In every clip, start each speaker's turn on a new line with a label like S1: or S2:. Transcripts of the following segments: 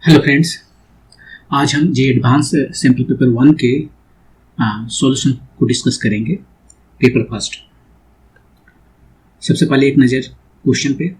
S1: Hello friends, आज हम जे advance sample paper 1 के सॉल्यूशन को डिस्कस करेंगे। Paper first. सबसे पहले एक नज़र क्वेश्चन पे।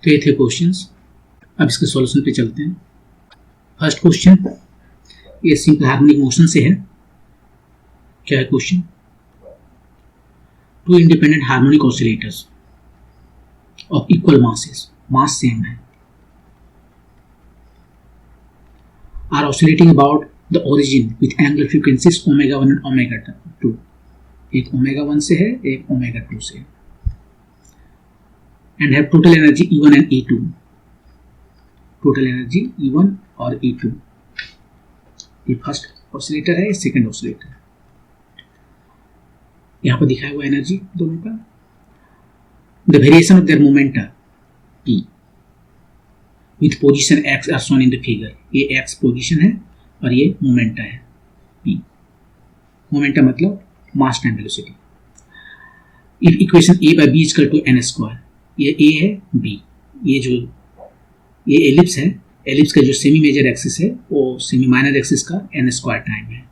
S1: तो ये थे क्वेश्चंस। अब इसके सॉल्यूशन पे चलते हैं। फर्स्ट क्वेश्चन ये सिंपल हार्मोनिक मोशन से है। क्या है question? Two independent harmonic oscillators of equal masses, mass same है, are oscillating about the origin with angular frequencies omega 1 and omega 2। एक ओमेगा 1 से है, एक ओमेगा 2 से है, and have total energy E1 and E2. Total energy E1 और E2। ये first oscillator है, ये सेकंड ऑसिलेटर है। यहाँ पर दिखाया हुआ एनर्जी दोनों का। The variation of their momenta P with position X are shown in the figure. ये X पोजीशन है और ये मोमेंटा है P। मोमेंटा मतलब mass time velocity. If equation A by B is equal to n square, ये A है, B, ये ellipse है। एलिप्स का जो सेमी मेजर एक्सिस है वो सेमी माइनर एक्सिस का n स्क्वायर टाइम है,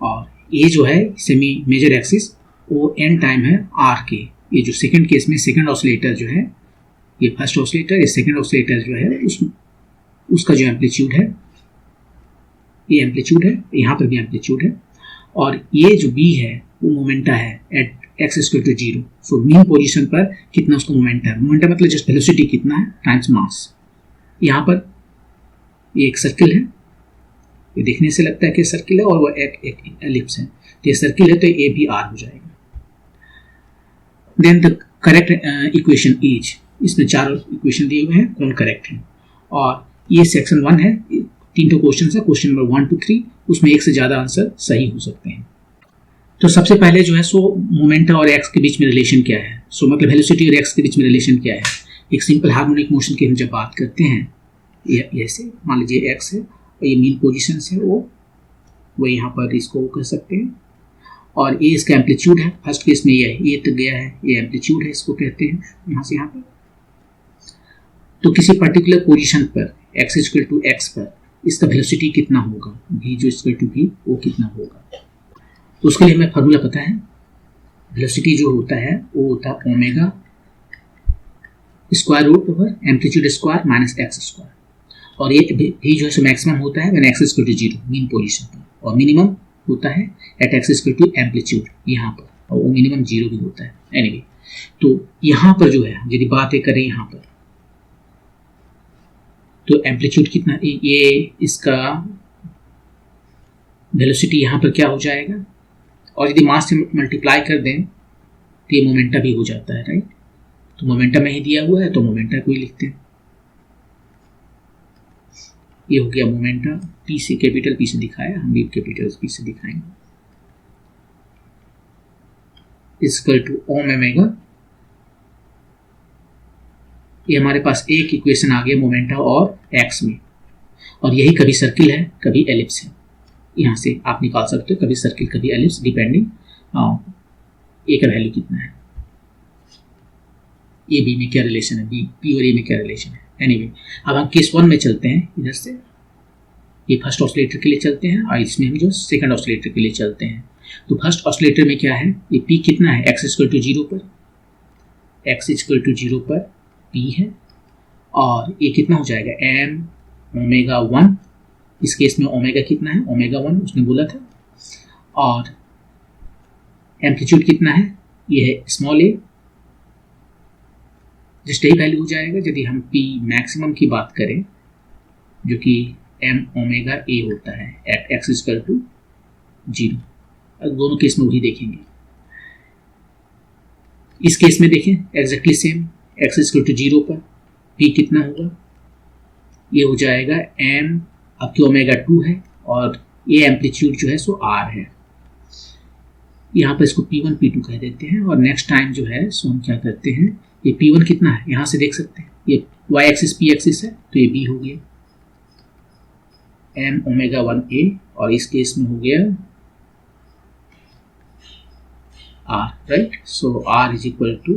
S1: और ये जो है सेमी मेजर एक्सिस वो n टाइम है r के। ये जो सेकंड केस में सेकंड ऑसिलेटर जो है, ये फर्स्ट ऑसिलेटर, ये सेकंड ऑसिलेटर जो है उसका जो एम्पलीट्यूड है, ये एम्पलीट्यूड है, यहाँ पर भी एम्पलीट्यूड है, और ये जो B है वो मोमेंटा है at x equal to 0। So mean position पर कितना उसका मोमेंटा है। मोमेंटा मतलब जस्ट वेलोसिटी कितना है टाइम्स मास। यहाँ पर ये एक सर्किल है, ये देखने से लगता है कि सर्किल है, और वो एक एलिप्स है। तो ये सर्किल है तो ये भी r हो जाएगा। Then the correct equation is, इसमें 4 इक्वेशन दिए हुए हैं, कौन करेक्ट है। और ये सेक्शन 1 है, 3 क्वेश्चन है, क्वेश्चन नंबर 1 to 3, उसमें एक से ज़्यादा आंसर सही हो सकते हैं। तो सबसे पहले जो है सो मोमेंटा और एक्स के बीच में रिलेशन क्या है। सो मतलब वेलोसिटी और एक्स के बीच में रिलेशन क्या है। एक सिंपल हार्मोनिक मोशन की हम जब बात करते हैं, ये ऐसे मान लीजिए एक्स है और ये मीन पोजीशन है, वो यहाँ पर इसको कह सकते हैं, और ये इसका एम्पलीट्यूड है। फर्स्ट केस में ये तो गया है, ये एम्पलीट्यूड है, इसको कहते हैं यहाँ से यहाँ पर। तो किसी पर्टिकुलर पोजीशन पर एक्स इक्वल टू एक्स पर इसका वेलोसिटी कितना होगा, v जो इक्वल टू v वो कितना होगा। तो उसके लिए हमें फार्मूला पता है। वेलोसिटी जो होता है वो होता है omega square root over amplitude square minus x square, और ये भी जो है मैक्सिमम होता है when x equal to 0 mean position पर, और मिनिमम होता है at x equal to amplitude यहाँ पर, और वो मिनिमम 0 भी होता है। एनीवे, तो यहाँ पर जो है यदि बातें करें यहाँ पर, तो एम्पलीट्यूड कितना, ये इसका वेलोसिटी यहाँ पर क्या हो जाएगा, और यदि मास से मल्टीप्लाई कर दें तो ये मोमेंटा भी हो जाता है, राइट। तो मोमेंटा में ही दिया हुआ है तो मोमेंटा को ही लिखते हैं। ये हो गया मोमेंटा, P से कैपिटल P से दिखाया, हम भी कैपिटल P से दिखाएंगे, इक्वल टू ओमेगा। ये हमारे पास एक इक्वेशन आ गया मोमेंटा और एक्स में, और यही कभी सर्किल है कभी एलिप्स है। यहाँ से आप निकाल सकते हो कभी सर्किल कभी एलिप्स, डिपेंडिंग ए का वैल्यू कितना है, ए बी में क्या रिलेशन है, बी पी और ए में क्या रिलेशन है। एनीवे, अब हम केस 1 में चलते हैं। इधर से ये फर्स्ट ऑसिलेटर के लिए चलते हैं, और इसमें हम जो सेकंड ऑसिलेटर के लिए चलते हैं। तो फर्स्ट ऑसिलेटर में क्या है, ये पी कितना है, एक्स इक्वल टू 0 पर, एक्स इक्वल टू 0 पर पी है, और ये कितना हो जाएगा, एम ओमेगा 1 इस केस में ओमेगा कितना है, ओमेगा 1 उसने बोला था, और एम्पलीट्यूड कितना है, ये है स्मॉल ए, जस्ट यही वैल्यू हो जाएगा यदि हम पी मैक्सिमम की बात करें, जो कि एम ओमेगा ए होता है एट एक्स इक्वल टू 0। अब दोनों केस में वही देखेंगे। इस केस में देखें exactly same, x equal to 0 पर पी कितना होगा, ये हो जाएगा एम आपकी ओमेगा 2 है, और ये एम्पलीट्यूड जो है सो आर है। यहाँ पर इसको P1 P2 कह देते हैं, और नेक्स्ट टाइम जो है सो हम क्या करते हैं, ये P1 कितना है यहाँ से देख सकते हैं, ये y एक्सिस P एक्सिस है तो ये B हो गया m ओमेगा 1a, और इस केस में हो गया r, right. So r is equal to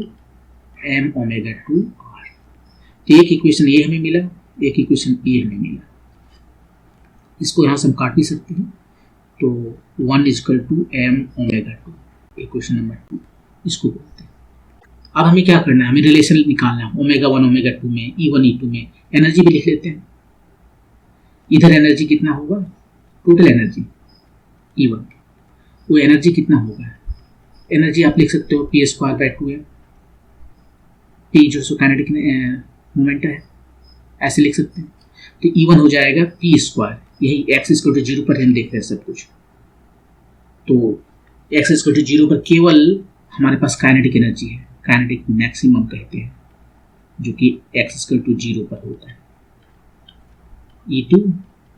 S1: m omega 2r। तो एक इक्वेशन ये हमें मिला, एक इक्वेशन ये हमें मिला, इसको यहाँ से हम काट भी सकते हैं, तो 1 is equal to m omega 2, equation number 2 इसको बोलते हैं। अब हमें क्या करना है, हमें रिलेशन निकालना है ओमेगा 1 ओमेगा 2 में, E1 E2 में। एनर्जी भी लिख लेते हैं, इधर एनर्जी कितना होगा, टोटल एनर्जी E1, वो एनर्जी कितना होगा, एनर्जी आप लिख सकते हो p²/2m, p जो काइनेटिक मोमेंट है ऐसे लिख सकते हैं। तो E1 हो जाएगा p², यही x इक्वल टू 0 पर हम देख रहे हैं सब कुछ, तो x इक्वल टू 0 पर केवल हमारे पास काइनेटिक एनर्जी है, काइनेटिक मैक्सिमम कहते हैं, जो कि x इक्वल टू 0 पर होता है। E2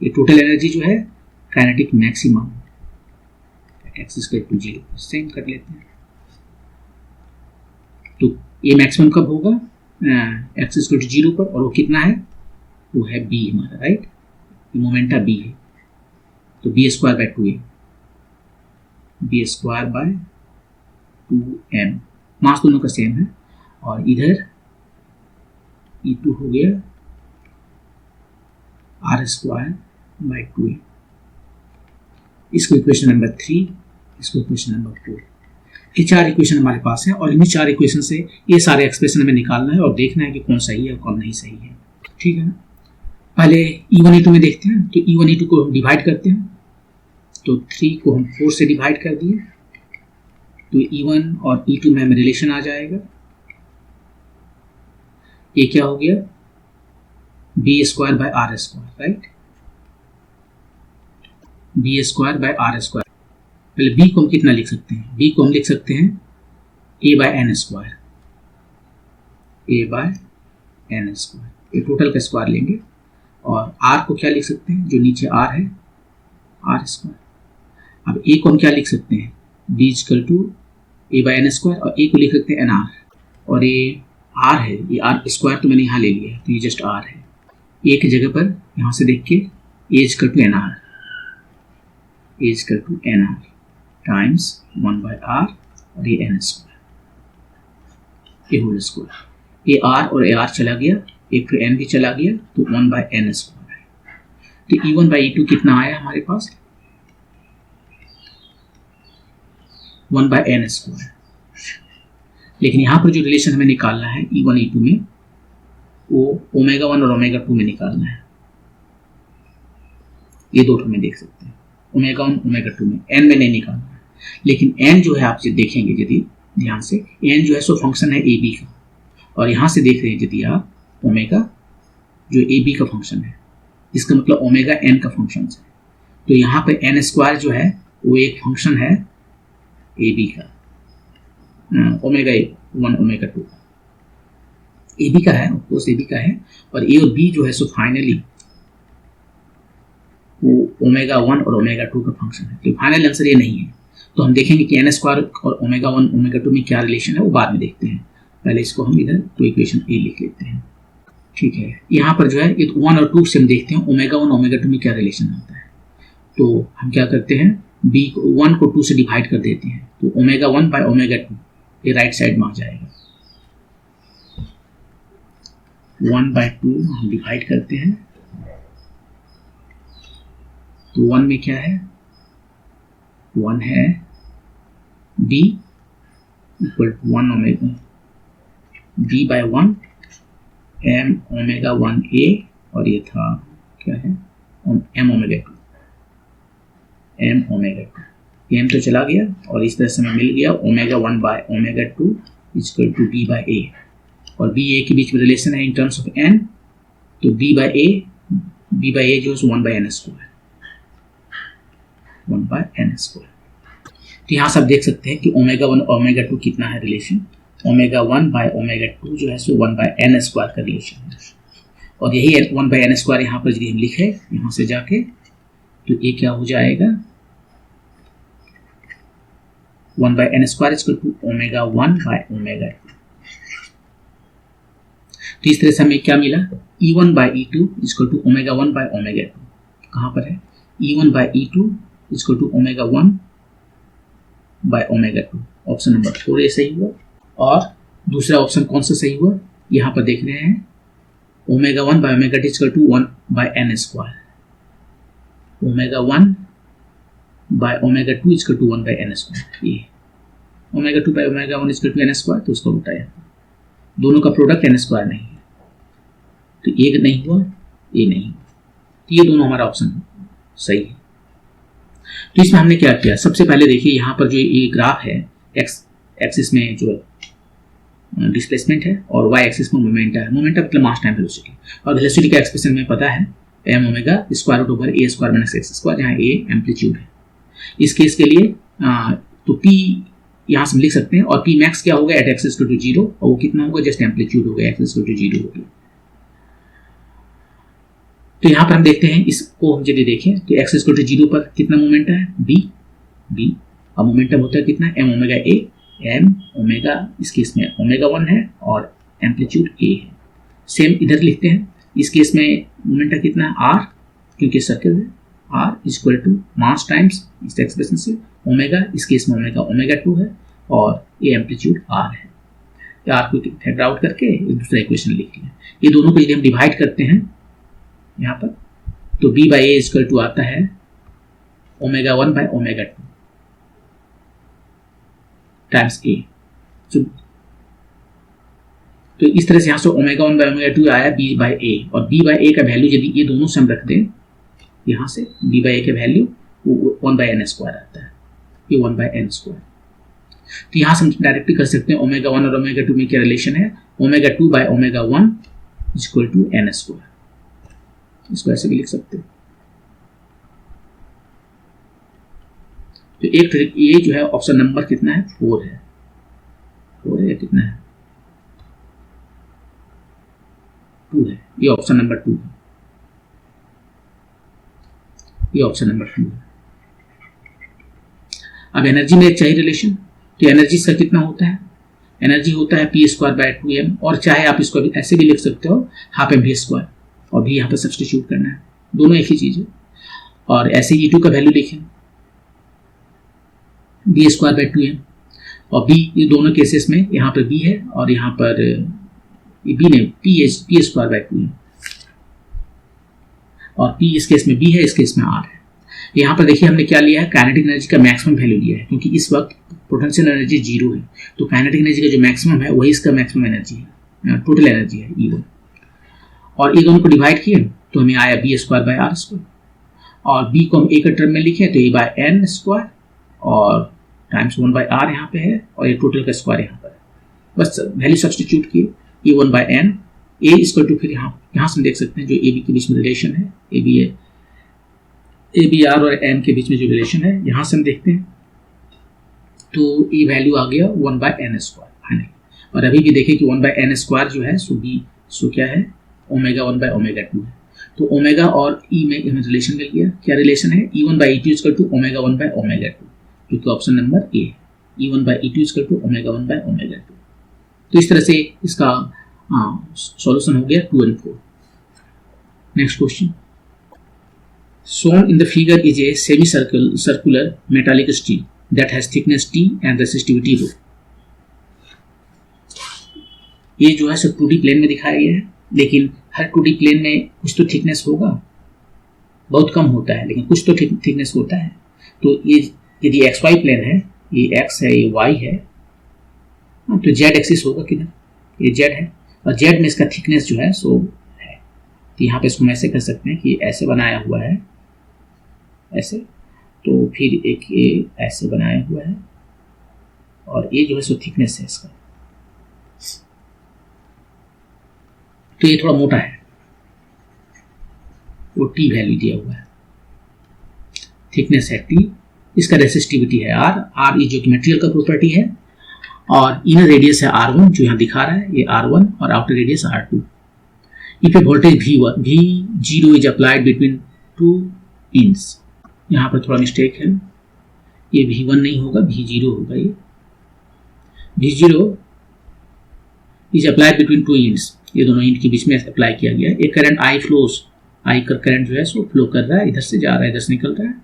S1: ये टोटल एनर्जी जो है kinetic maximum, x equal to 0 same कर लेते हैं। तो ये मैक्सिमम कब होगा, x इक्वल टू 0 पर, और वो कितना है, वो है b हमारा, राइट, मोमेंटा b है, तो b²/2m, b²/2m, मास दोनों का सेम है, और इधर E2 हो गया r²/2m। इसको इक्वेशन नंबर 3, इसको इक्वेशन नंबर 4, ये 4 इक्वेशन हमारे पास हैं, और इन्हीं 4 इक्वेशन से ये सारे एक्सप्रेशन हमें निकालना है और देखना है कि कौन सही है और कौन नहीं सही है, ठीक है ना। पहले E1 E2 में देखते हैं, तो E1 E2 को हम डिवाइड करते हैं, तो 3 को हम 4 से डिवाइड कर दिए, तो E1 और E2 में हमें रिलेशन आ जाएगा, ये क्या हो गया, b²/r², राइट, b²/r²। पहले b को हम कितना लिख सकते हैं, b को हम लिख सकते हैं a/n², a/n², ये टोटल का स्क्वायर लेंगे, और r को क्या लिख सकते हैं, जो नीचे r है r²। अब a को हम क्या लिख सकते हैं, b इक्वल टू a/n², और a को लिख सकते हैं nr, और ये r है, ये r² तो मैंने यहाँ ले लिया है, तो ये जस्ट r है, a की जगह पर यहाँ से देख के a equal to nr, a equal to nr times 1/r, और ये n², ये होल स्क्वायर, ये r और ये r चला गया, एक n भी चला गया, तो 1/n² है। तो E1/E2 कितना आया हमारे पास, 1/n²। लेकिन यहाँ पर जो रिलेशन हमें निकालना है E1 E2 में, वो ओमेगा 1 और ओमेगा 2 में निकालना है, ये दो हमें देख सकते हैं, ओमेगा 1 ओमेगा 2 में, n में नहीं निकालना है। लेकिन n जो है आप देखेंगे यदि ध्यान से, n जो है सो फंक्शन है AB का, और यहाँ से देख रहे हैं यदि आप ओमेगा जो AB का फंक्शन है, इसका मतलब ओमेगा n का फंक्शन है, तो यहाँ पे n² जो है वो एक फंक्शन है AB का, ओमेगा 1 ओमेगा 2 AB का है, ऑफकोर्स AB का है, और A और B जो है सो फाइनली वो ओमेगा 1 और ओमेगा 2 का फंक्शन है। तो फाइनल आंसर ये नहीं है, तो हम देखेंगे कि n² और ओमेगा 1 ओमेगा 2 में क्या रिलेशन है, वो बाद में देखते हैं। पहले इसको हम इधर तो इक्वेशन A लिख लेते हैं, ठीक है। यहाँ पर जो है ये 1 और 2 से हम देखते हैं ओमेगा 1 ओमेगा 2 में क्या रिलेशन होता है, तो हम क्या करते हैं, b को 1 को 2 से डिवाइड कर देते हैं, तो ओमेगा 1/ओमेगा 2 ये राइट साइड में आ जाएगा, 1/2 हम डिवाइड करते हैं, तो 1 में क्या है, 1 है b equal to 1 omega b/1 m omega 1a, और ये था क्या है m omega 2, m omega 2, m तो चला गया और इस तरह से हमें मिल गया omega 1 by omega 2 equal to b by a, और b a के बीच में रिलेशन है इन टर्म्स ऑफ n, तो b बाय a जो है 1 by n square, 1 by n square. तो यहाँ से आप देख सकते हैं कि ओमेगा 1 ओमेगा 2 कितना है रिलेशन, ओमेगा 1 बाय ओमेगा 2 जो है सो 1 बाय n स्क्वायर का रिलेशन है, और यही 1 बाय n स्क्वायर यहाँ पर यदि हम लिखे यहाँ से जाके तो ये क्या हो जाएगा 1 by n square equal to omega 1 by omega 2। तो इस तरह से हमें क्या मिला, E1 by E2 equal to omega 1 by omega 2, कहाँ पर है E1 by E2 equal to omega 1 by omega 2, option number 4 ये सही हुआ। और दूसरा ऑप्शन कौन सा सही हुआ, यहाँ पर देख रहे हैं omega 1 by omega 2 equal to 1 by n square, omega 1 by omega 2 equal to 1 by n square, ये omega 2 by omega 1 equal to n square, तो उसको उल्टाया, दोनों का प्रोडक्ट n स्क्वायर नहीं है, तो ये नहीं हुआ, ये नहीं हुआ, तो ये दोनों हमारा ऑप्शन सही है। तो इसमें हमने क्या किया, सबसे पहले देखिए यहाँ पर जो ये ग्राफ है एक्स एक्सिस में जो डिस्प्लेसमेंट है और वाई एक्सिस में मोमेंटा है, मोमेंटा मतलब मास टाइम वेलोसिटी, और वेलोसिटी का एक्सप्रेशन में पता है m omega square root over a square minus x square, जहाँ a एम्पलीट्यूड है। इस केस के लिए तो p यहाँ से हम लिख सकते हैं, और p मैक्स क्या होगा एट x इक्वल टू 0, और वो कितना होगा जस्ट एम्पलीट्यूड होगा, x इक्वल टू 0 हो गया। तो यहाँ पर हम देखते हैं, इसको हम यदि देखें तो x इक्वल टू 0 पर कितना मोमेंटा है b, अब मोमेंटम होता है कितना m omega a, m omega इस केस में ओमेगा 1 है और एम्पलीट्यूड a है। सेम इधर लिखते हैं, इस केस में मोमेंटा कितना है r, क्योंकि सर्कल है, r equal to mass times इस एक्सप्रेशन से ओमेगा, इस केस में ओमेगा 2 है और ये एम्पलीट्यूड r है। r को फैक्टर आउट करके दूसरा इक्वेशन लिख लिया। ये दोनों को यदि हम डिवाइड करते हैं यहाँ पर, तो b by A equal to आता है omega 1 by omega 2 times a। तो इस तरह से यहाँ से ओमेगा 1 बाय ओमेगा 2 आया b बाई ए, और b बाई ए का वैल्यू यदि ये दोनों से हम रख दें, यहाँ से b बाई ए का वैल्यू 1 बाय n स्क्वायर आता है, ये 1 बाय n स्क्वायर। तो यहाँ से हम डायरेक्टली कर सकते हैं ओमेगा 1 और ओमेगा 2 में क्या रिलेशन है, omega 2 by omega 1 equal to n square, इसको ऐसे भी लिख सकते हैं। तो एक ट्रिक ये जो है ऑप्शन नंबर कितना है 4 है, 4 है या कितना है 2 है, ये ऑप्शन नंबर 2 है, ये ऑप्शन नंबर 2 है। अब एनर्जी में एक चाहिए रिलेशन, तो एनर्जी इसका कितना होता है, एनर्जी होता है p स्क्वायर बाय 2m, और चाहे आप इसको ऐसे भी लिख सकते हो हाफ एम वी स्क्वायर, और भी यहाँ पर सब्सटीट्यूट करना है, दोनों एक ही चीज है। और ऐसे E2 का वैल्यू लिखें b स्क्वायर बाय 2m, और b ये दोनों केसेस में यहाँ पर b है और यहाँ पर b ने p स्क्वायर बाय 2m, और p इस केस में b है, इस केस में r है। यहाँ पर देखिए हमने क्या लिया है, काइनेटिक एनर्जी का मैक्सिमम वैल्यू लिया है, क्योंकि इस वक्त पोटेंशियल एनर्जी 0 है, तो काइनेटिक एनर्जी का जो मैक्सिमम है वही इसका मैक्सिमम एनर्जी है, टोटल एनर्जी है E1। और ये दोनों को डिवाइड किए तो हमें आया b square by r square, और b को हम a का टर्म में लिखे तो a बाय n स्क्वायर और टाइम्स 1 बाय r यहाँ पे है, और ये टोटल का स्क्वायर यहाँ पर है। बस वैल्यू सब्सटीट्यूट किए, ये 1 by n, a equal to फिर यहाँ से हम देख सकते हैं जो a b के बीच में रिलेशन है, a b r और m के बीच में जो रिलेशन है यहाँ से हम देखते हैं, तो ये वैल्यू आ गया 1 बाय n स्क्वायर फाइनल। और अभी भी देखें कि 1 बाय n स्क्वायर जो है सो क्या है ओमेगा 1 बाय ओमेगा 2 है, तो ओमेगा और e में हमें रिलेशन मिल गया। क्या रिलेशन है, E1 by E2 equal to omega 1 by omega 2, जो कि ऑप्शन नंबर ए है, E1 by E2 equal to omega 1 by omega 2। तो इस तरह से इसका सॉल्यूशन हो गया 2 और 4। Next question, shown in the figure is a circular metallic steel that has thickness T and resistivity ρ। ये जो है सब 2D प्लेन में दिखाया गया है, लेकिन हर 2D प्लेन में कुछ तो थिकनेस होगा, बहुत कम होता है लेकिन कुछ तो थिकनेस होता है। तो ये यदि XY प्लेन है, ये X है, ये Y है, तो Z एक्सिस होगा किधर, ये Z है, और Z में इसका थिकनेस जो है सो है, तो यहाँ पे इसको हम ऐसे कर सकते हैं कि ऐसे बनाया हुआ है, ऐसे, तो फिर एक ये ऐसे बनाया हुआ है, और ये जो है सो थिकनेस है इसका, तो ये थोड़ा मोटा है, वो टी वैल्यू दिया हुआ है, थिकनेस है टी, इसका रेसिस्टिविटी है आर, आर ये जो कि मटेरियल का प्रॉपर्टी है, और इनर रेडियस है R1 जो यहाँ दिखा रहा है, ये R1, और outer radius R2। If A voltage V0 is applied between 2 inch, यहाँ पर थोड़ा मिस्टेक है, ये V1 नहीं होगा, V0 होगा, ये V0 is applied between 2 inch, ये दोनों इंच के बीच में अप्लाई किया गया है। एक करंट I फ्लोज, I का करंट जो है सो फ्लो कर रहा है, इधर से जा रहा है, इधर से निकल रहा है।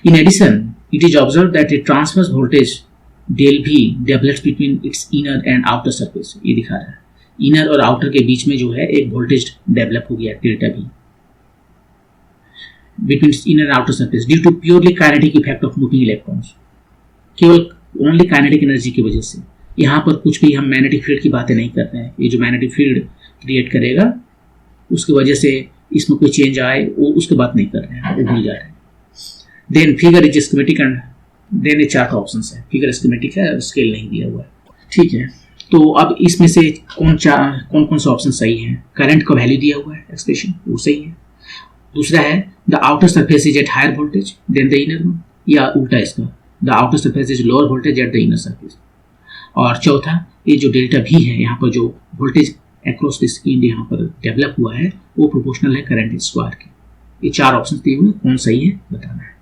S1: In addition it is observe that a transverse voltage डेल भी develops between its inner and outer surface, ये दिखा रहा है, इनर और आउटर के बीच में जो है एक वोल्टेज डेवलप हो गया डेल्टा भी between inner and outer surface due to purely kinetic effect of moving electrons, केवल ओनली काइनेटिक एनर्जी की वजह से। यहाँ पर कुछ भी हम मैग्नेटिक फील्ड की बातें नहीं कर रहे हैं, ये जो मैग्नेटिक फील्ड क्रिएट करेगा उसकी वजह से इसमें कोई चेंज आए वो उसकी बात नहीं कर रहे हैं, वो भूल जा रहे हैं। Then figure is schematic and then ये 4 का ऑप्शन है, फिगर स्कीमेटिक है, स्केल नहीं दिया हुआ है, ठीक है। तो अब इसमें से कौन कौन सा ऑप्शन सही है? करंट का वैल्यू दिया हुआ है एक्सप्रेशन, वो सही है। दूसरा है the outer surface is at higher voltage than the inner one, या उल्टा इसका, the outer surface is lower voltage at the inner surface. और चौथा, ये जो डेल्टा भी है, यहाँ पर जो वोल्टेज अक्रॉस द स्क्रीन यहाँ पर डेवलप हुआ है वो प्रोपोर्शनल है करंट स्क्वायर के। ये 4 ऑप्शन दिए हुए हैं, कौन सही है बताना है।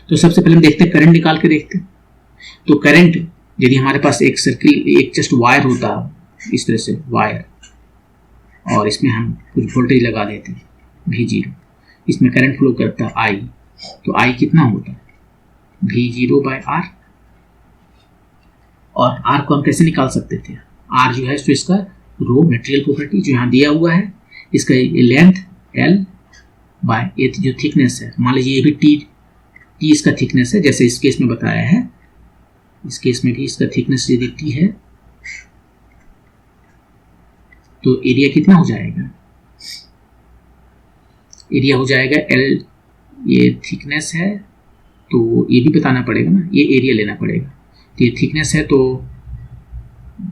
S1: तो सबसे पहले हम देखते हैं, करंट निकाल के देखते हैं। तो करंट यदि हमारे पास एक सर्किल, एक जस्ट वायर होता इस तरह से वायर, और इसमें हम कुछ वोल्टेज लगा देते हैं V0, इसमें करंट फ्लो करता है I, तो I कितना होता है V0/R, और R को हम कैसे निकाल सकते थे? R जो है तो इसका रो मटेरियल प्रॉपर्टी जो यहाँ दिया हुआ है, इसका लेंथ L बाय ये जो थिकनेस है, मान लीजिए ये भी T इसका थिकनेस है, जैसे इस केस में बताया है, इस केस में भी इसका थिकनेस यदि T है तो एरिया कितना हो जाएगा? एरिया हो जाएगा L, ये थिकनेस है तो ये भी बताना पड़ेगा ना, ये एरिया लेना पड़ेगा। तो ये थिकनेस है तो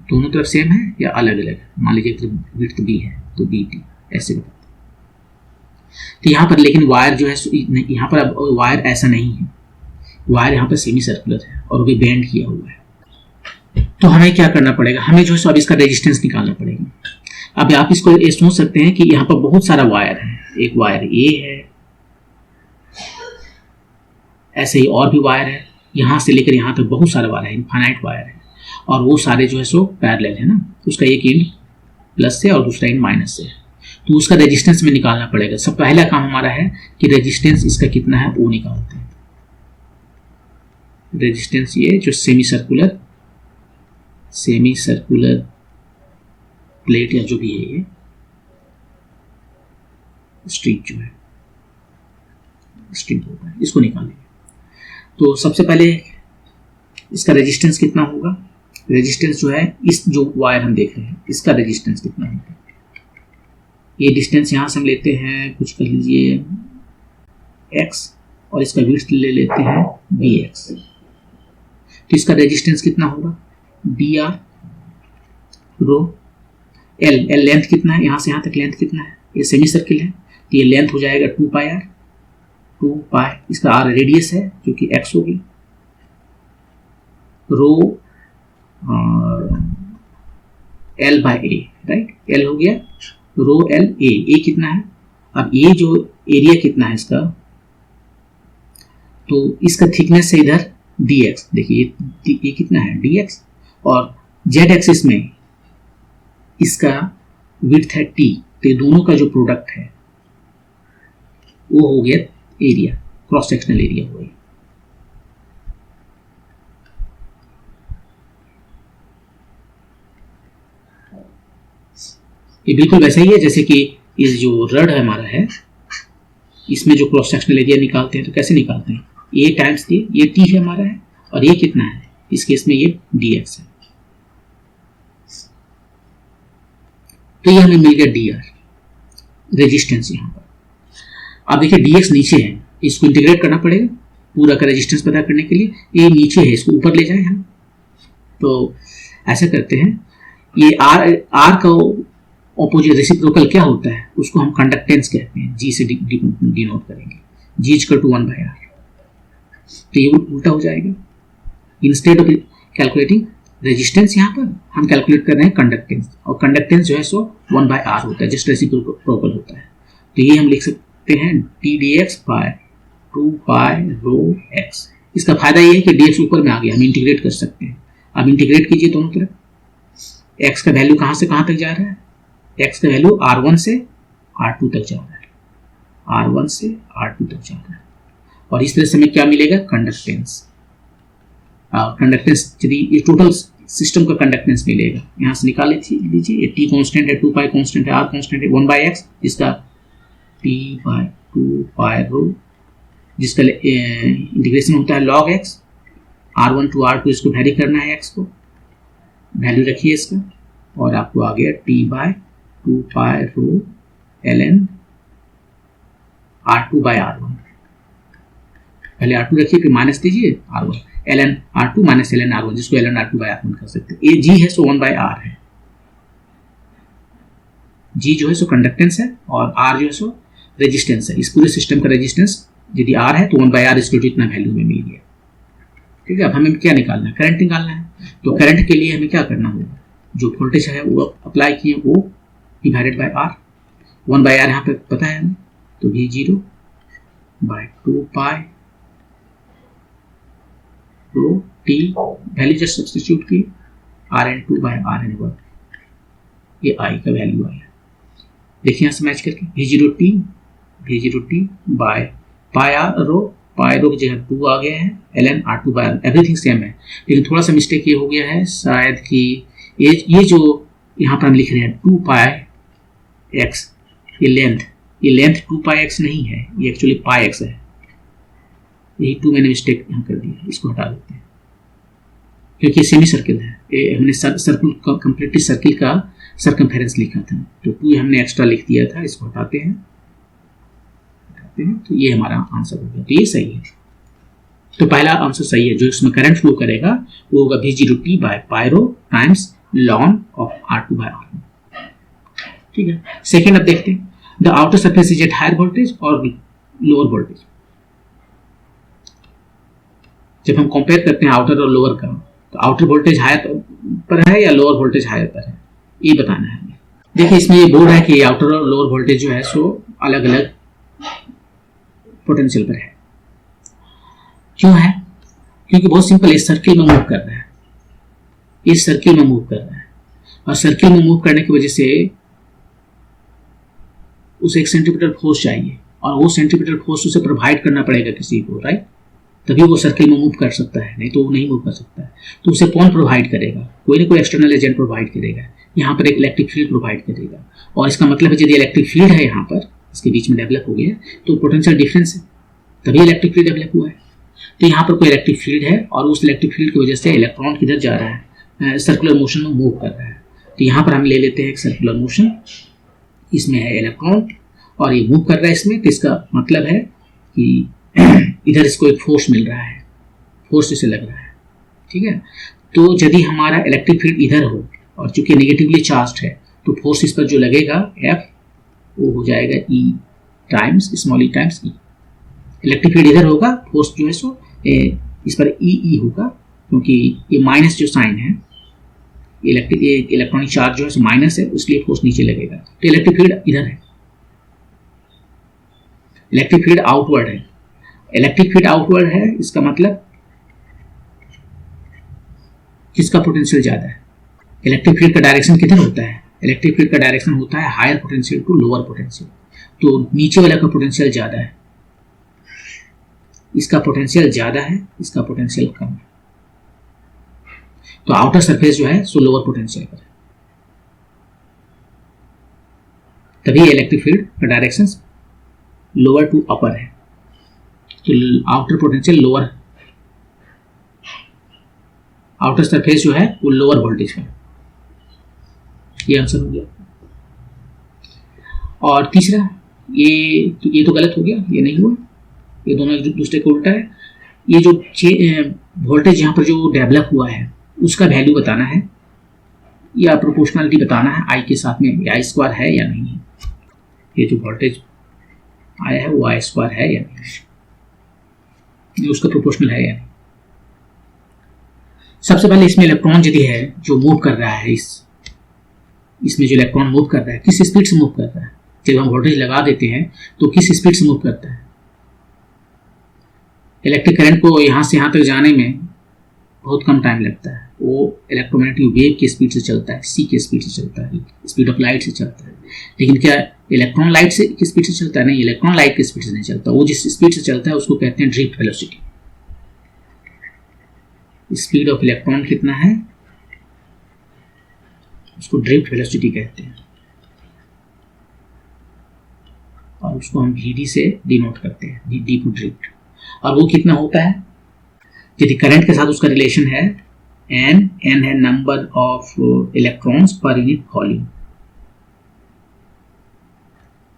S1: दोनों तरफ सेम है या अलग अलग? मान लीजिए विड्थ B है तो BT, ऐसे बताते। तो यहाँ पर लेकिन वायर जो है, यहाँ पर अब वायर ऐसा नहीं है, वायर यहाँ पर सेमी सर्कुलर है और वो भी बेंड किया हुआ है। तो हमें क्या करना पड़ेगा? हमें जो है सो अब इसका रेजिस्टेंस निकालना पड़ेगा। अब आप इसको ये सोच सकते हैं कि यहाँ पर बहुत सारा वायर है, एक वायर A है, ऐसे ही और भी वायर है, यहाँ से लेकर यहाँ तक बहुत सारा वायर है, इनफाइनाइट वायर है, और वो सारे जो है सो पैरेलल है ना, उसका एक एंड प्लस से और दूसरा एंड माइनस से, तो उसका रेजिस्टेंस में निकालना पड़ेगा। सब पहला काम हमारा है कि रेजिस्टेंस इसका कितना है वो निकालते हैं। रेजिस्टेंस ये जो सेमी सर्कुलर प्लेट या जो भी है, ये स्ट्रिंग जो है, स्ट्रिंग होगा, इसको निकालेंगे। तो सबसे पहले इसका रेजिस्टेंस कितना होगा? रेजिस्टेंस जो है, इस जो वायर हम देख रहे हैं इसका रेजिस्टेंस कितना होगा? ये डिस्टेंस यहाँ से हम लेते हैं, कुछ कर लीजिए x, और इसका विड्थ ले लेते हैं bx, तो इसका रेजिस्टेंस कितना होगा? dr रो l लेंथ कितना है, यहाँ से यहाँ तक लेंथ कितना है? ये सेमी सर्किल है तो ये लेंथ हो जाएगा 2πr, 2π, इसका r रेडियस है जो कि x होगी, रो l/a, राइट, l हो गया, रो l a कितना है? अब ये जो एरिया कितना है इसका, तो इसका थिकनेस है इधर dx, देखिए ये कितना है dx, और z एक्सिस में इसका विड्थ है t, तो ये दोनों का जो प्रोडक्ट है वो हो गया एरिया, क्रॉस सेक्शनल एरिया हो गया। ये बिल्कुल वैसा ही है जैसे कि इस जो रड है हमारा है, इसमें जो क्रॉस सेक्शनल एरिया निकालते हैं तो कैसे निकालते हैं? a टाइम्स ये t है हमारा है, और ये कितना है? इस केस में ये dx है, तो ये हमें मिल गया dr। रेजिस्टेंस यहाँ पर। अब देखिए dx नीचे है, इसको इंटीग्रेट करना पड़ेगा पूरा का रेजिस्टेंस पता करने के लिए। ये नीचे है, इसको ऊपर ले जाए हम। तो ऐसा करते हैं, ये r का ऑपोजिट रेसिप्रोकल क्या होता है, उसको हम कंडक्टेंस कहते हैं, g से डिनोट करेंगे, g इक्वल टू 1/r। तो ये उल्टा हो जाएगा, इंस्टेड ऑफ कैलकुलेटिंग रेजिस्टेंस यहाँ पर हम कैलकुलेट कर रहे हैं कंडक्टेंस, और कंडक्टेंस जो है सो 1/r होता है, जस्ट रेसिप्रोकल होता है। तो ये हम लिख सकते हैं d dx बाय 2π(ρ)x। इसका फायदा ये है कि dx ऊपर में आ गया, हम इंटीग्रेट कर सकते हैं। अब इंटीग्रेट कीजिए दोनों तरफ, x का वैल्यू कहाँ से कहाँ तक जा रहा है, x का वैल्यू r1 से r2 तक जा रहा है, r1 से r2 तक जा रहा है। और इस तरह से हमें क्या मिलेगा, कंडक्टेंस। कंडक्टेंस यदि ये टोटल सिस्टम का कंडक्टेंस मिलेगा, यहाँ से निकाल लीजिए। ये t कांस्टेंट है, 2π कांस्टेंट है, r कांस्टेंट है, 1/x, जिसका t/2π(ρ), जिसका इंटीग्रेशन होता है log x, r1 to r2 इसको वैरी करना है, x को वैल्यू रखिए इसका, और आपको आ गया t/2π(ρ) ln r2/r1। पहले r2 रखिए, फिर माइनस दीजिए r1, ln r2 minus ln r1, जिसको ln r2/r1 कर सकते हैं। ये g है सो 1/r है, g जो है सो कंडक्टेंस है, और r जो है सो रेजिस्टेंस है। इस पूरे सिस्टम का रेजिस्टेंस यदि r है तो 1/r इसको इतना वैल्यू में मिल गया। ठीक है, अब हमें क्या निकालना है, करंट निकालना है। तो करंट के लिए हमें क्या करना होगा, जो वोल्टेज है वो अप्लाई किए वो डिवाइडेड बाय r, 1/r यहाँ पे पता है हमें, तो v0/2π t value just substitute की, rn2/rn1, ये i का वैल्यू आया। देखिए यहाँ से मैच करके, v0t बाय πr(ρ), की जगह 2 आ गया है, ln r2/r, एवरीथिंग सेम है। लेकिन थोड़ा सा मिस्टेक ये हो गया है शायद कि ये जो यहाँ पर हम लिख रहे हैं 2πx, ये लेंथ 2πx नहीं है, ये एक्चुअली πx है। यही 2 मैंने मिस्टेक यहाँ कर दिया, इसको हटा देते हैं, क्योंकि सेमी सर्किल है। ये हमने सर्किल कंप्लीटली सर्किल का सर्कमफेरेंस लिखा था, तो 2 हमने एक्स्ट्रा लिख दिया था, इसको हटाते हैं। तो ये हमारा आंसर हो गया, तो ये सही है। तो पहला आंसर सही है, जो इसमें करंट फ्लो करेगा वो होगा v0t/π(ρ) times ln of r2/r1। ठीक है, सेकेंड अब देखते हैं, the outer surface is at higher voltage और लोअर वोल्टेज। जब हम कंपेयर करते हैं आउटर और लोअर का, तो आउटर वोल्टेज हायर पर है या लोअर वोल्टेज हायर पर है, ये बताना है हमें। देखिए इसमें ये बोल रहा है कि आउटर और लोअर वोल्टेज जो है सो अलग अलग पोटेंशियल पर है। क्यों है, क्योंकि बहुत सिंपल, इस सर्किल में मूव कर रहा है, इस सर्किल में मूव कर रहा है, और सर्किल में मूव करने की वजह से उसे एक सेंट्रीपिटल फोर्स चाहिए, और वो सेंट्रीपिटल फोर्स उसे प्रोवाइड करना पड़ेगा किसी को, राइट, तभी वो सर्किल में मूव कर सकता है, नहीं तो वो नहीं मूव कर सकता है। तो उसे कौन प्रोवाइड करेगा, कोई ना कोई एक्सटर्नल एजेंट प्रोवाइड करेगा। यहाँ पर एक इलेक्ट्रिक फील्ड प्रोवाइड करेगा, और इसका मतलब है यदि इलेक्ट्रिक फील्ड है यहाँ पर इसके बीच में डेवलप हो गया, तो पोटेंशियल डिफरेंस है, तभी इलेक्ट्रिक फील्ड डेवलप हुआ है। तो यहाँ पर कोई इलेक्ट्रिक फील्ड है, और उस इलेक्ट्रिक फील्ड की वजह से इलेक्ट्रॉन किधर जा रहा है, सर्कुलर मोशन में मूव कर रहा है। तो यहाँ पर हम ले लेते हैं एक सर्कुलर मोशन, इसमें है इलेक्ट्रॉन और ये मूव कर रहा है इसमें, तो इसका मतलब है कि इधर इसको एक फोर्स मिल रहा है, फोर्स इसे लग रहा है। ठीक है, तो यदि हमारा इलेक्ट्रिक फील्ड इधर हो और चूंकि नेगेटिवली चार्ज्ड है, तो फोर्स इस पर जो लगेगा F, वो हो जाएगा E times small e times E। Electric field इधर होगा, फोर्स जो है सो इस पर E होगा, क्योंकि ये माइनस जो साइन है, इलेक्ट्रॉनिक चार्ज जो है सो माइनस है, इसलिए फोर्स नीचे लगेगा। तो इलेक्ट्रिक फील्ड इधर है, इलेक्ट्रिक फील्ड आउटवर्ड है, इलेक्ट्रिक फील्ड आउटवर्ड है, इसका मतलब किसका पोटेंशियल ज्यादा है, इलेक्ट्रिक फील्ड का डायरेक्शन किधर होता है, इलेक्ट्रिक फील्ड का डायरेक्शन होता है higher potential to lower potential. तो नीचे वाला का पोटेंशियल ज्यादा है, इसका पोटेंशियल ज्यादा है, इसका पोटेंशियल कम है, तो आउटर सरफेस जो है सो लोअर पोटेंशियल पर है, तभी इलेक्ट्रिक फील्ड का डायरेक्शन लोअर टू अपर है। तो outer potential lower, outer surface जो है वो लोअर वोल्टेज है। ये आंसर हो गया। और तीसरा, ये तो गलत हो गया, ये नहीं हुआ, ये दोनों एक दूसरे को उल्टा है। ये जो वोल्टेज यहाँ पर जो डेवलप हुआ है उसका वैल्यू बताना है या प्रोपोर्शनलिटी बताना है आई के साथ में, आई स्क्वायर है या नहीं है। ये जो वोल्टेज आया है वो आई स्क्वायर है या नहीं, ये उसका प्रोपोर्शनल है या नहीं। सबसे पहले इसमें इलेक्ट्रॉन यदि है जो मूव कर रहा है, इसमें जो इलेक्ट्रॉन मूव कर रहा है किस स्पीड से मूव कर रहा है। जब हम वोल्टेज लगा देते हैं तो किस स्पीड से मूव करता है। इलेक्ट्रिक करंट को यहाँ से यहाँ तक जाने में बहुत कम टाइम लगता है, वो इलेक्ट्रोमैग्नेटिक वेव की स्पीड से चलता है, सी की स्पीड से चलता है, स्पीड ऑफ लाइट से चलता है। लेकिन क्या इलेक्ट्रॉन लाइट से की स्पीड से चलता है? नहीं, इलेक्ट्रॉन लाइट की स्पीड से नहीं चलता। वो जिस स्पीड से चलता है उसको कहते हैं drift velocity. Speed of electron कितना है उसको ड्रिफ्ट वेलोसिटी कहते हैं, और उसको हम Vd से डिनोट करते हैं, डी टू ड्रिफ्ट। और वो कितना होता है, यदि करंट के साथ उसका रिलेशन है n है number of electrons per unit volume,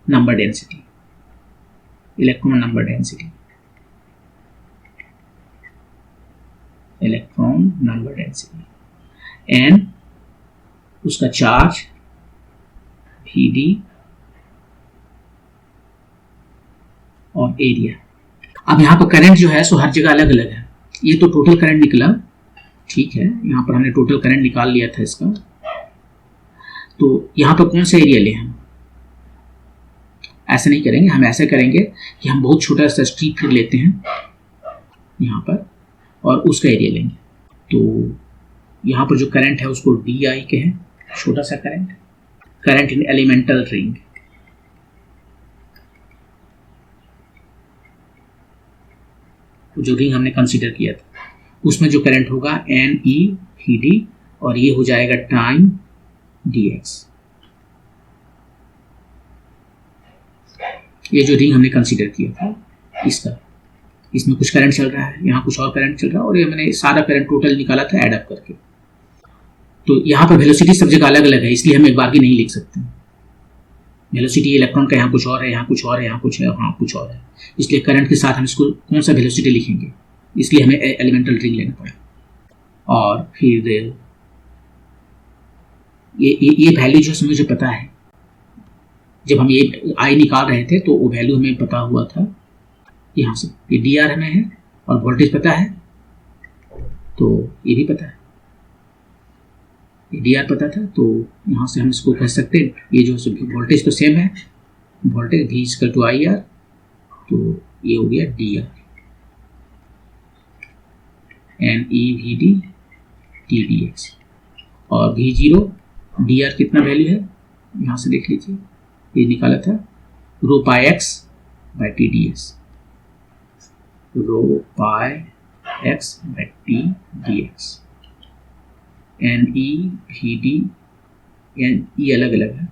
S1: number density, electron number density, electron number density, n उसका चार्ज Vd और एरिया। अब यहाँ पर करंट जो है सो हर जगह अलग अलग है। ये तो टोटल करंट निकला, ठीक है, यहाँ पर हमने टोटल करंट निकाल लिया था इसका। तो यहाँ पर कौन सा एरिया लें हम? ऐसा नहीं करेंगे, हम ऐसा करेंगे कि हम बहुत छोटा सा स्ट्रिप फिर लेते हैं यहाँ पर और उसका एरिया लेंगे। तो यहाँ पर जो करंट है उसको डी आई कहें, छोटा सा करंट इन एलिमेंटल रिंग। जो रिंग हमने कंसीडर किया था उसमें जो करंट होगा एन ई वी डी, और ये हो जाएगा टाइम डी एक्स। ये जो रिंग हमने कंसीडर किया था इसमें कुछ करंट चल रहा है, यहाँ कुछ और करंट चल रहा है, और ये मैंने सारा करंट टोटल निकाला था ऐड अप करके। तो यहाँ पर वेलोसिटी सब जगह अलग अलग है, इसलिए हम एक बार की नहीं लिख सकते। वेलोसिटी इलेक्ट्रॉन का यहाँ कुछ और है, यहाँ कुछ और है, यहाँ कुछ है, यहाँ कुछ और है, इसलिए करंट के साथ हम इसको कौन सा वेलोसिटी लिखेंगे, इसलिए हमें एलिमेंटल रिंग लेना पड़ा। और फिर ये वैल्यू जो मुझे पता है, जब हम ये आई निकाल रहे थे तो वो वैल्यू हमें पता हुआ था यहाँ से। ये डी आर हमें है और वोल्टेज पता है, तो ये भी पता है, डी आर पता था, तो यहाँ से हम इसको कह सकते हैं ये जो वोल्टेज तो सेम है, voltage V equal to I R, तो ये हो गया D R N E V D T D X. और V0 डी आर कितना वैल्यू है यहाँ से देख लीजिए, ये निकाला था rho pi x by t D x, rho pi x by t D x. N E V d, n e अलग अलग है,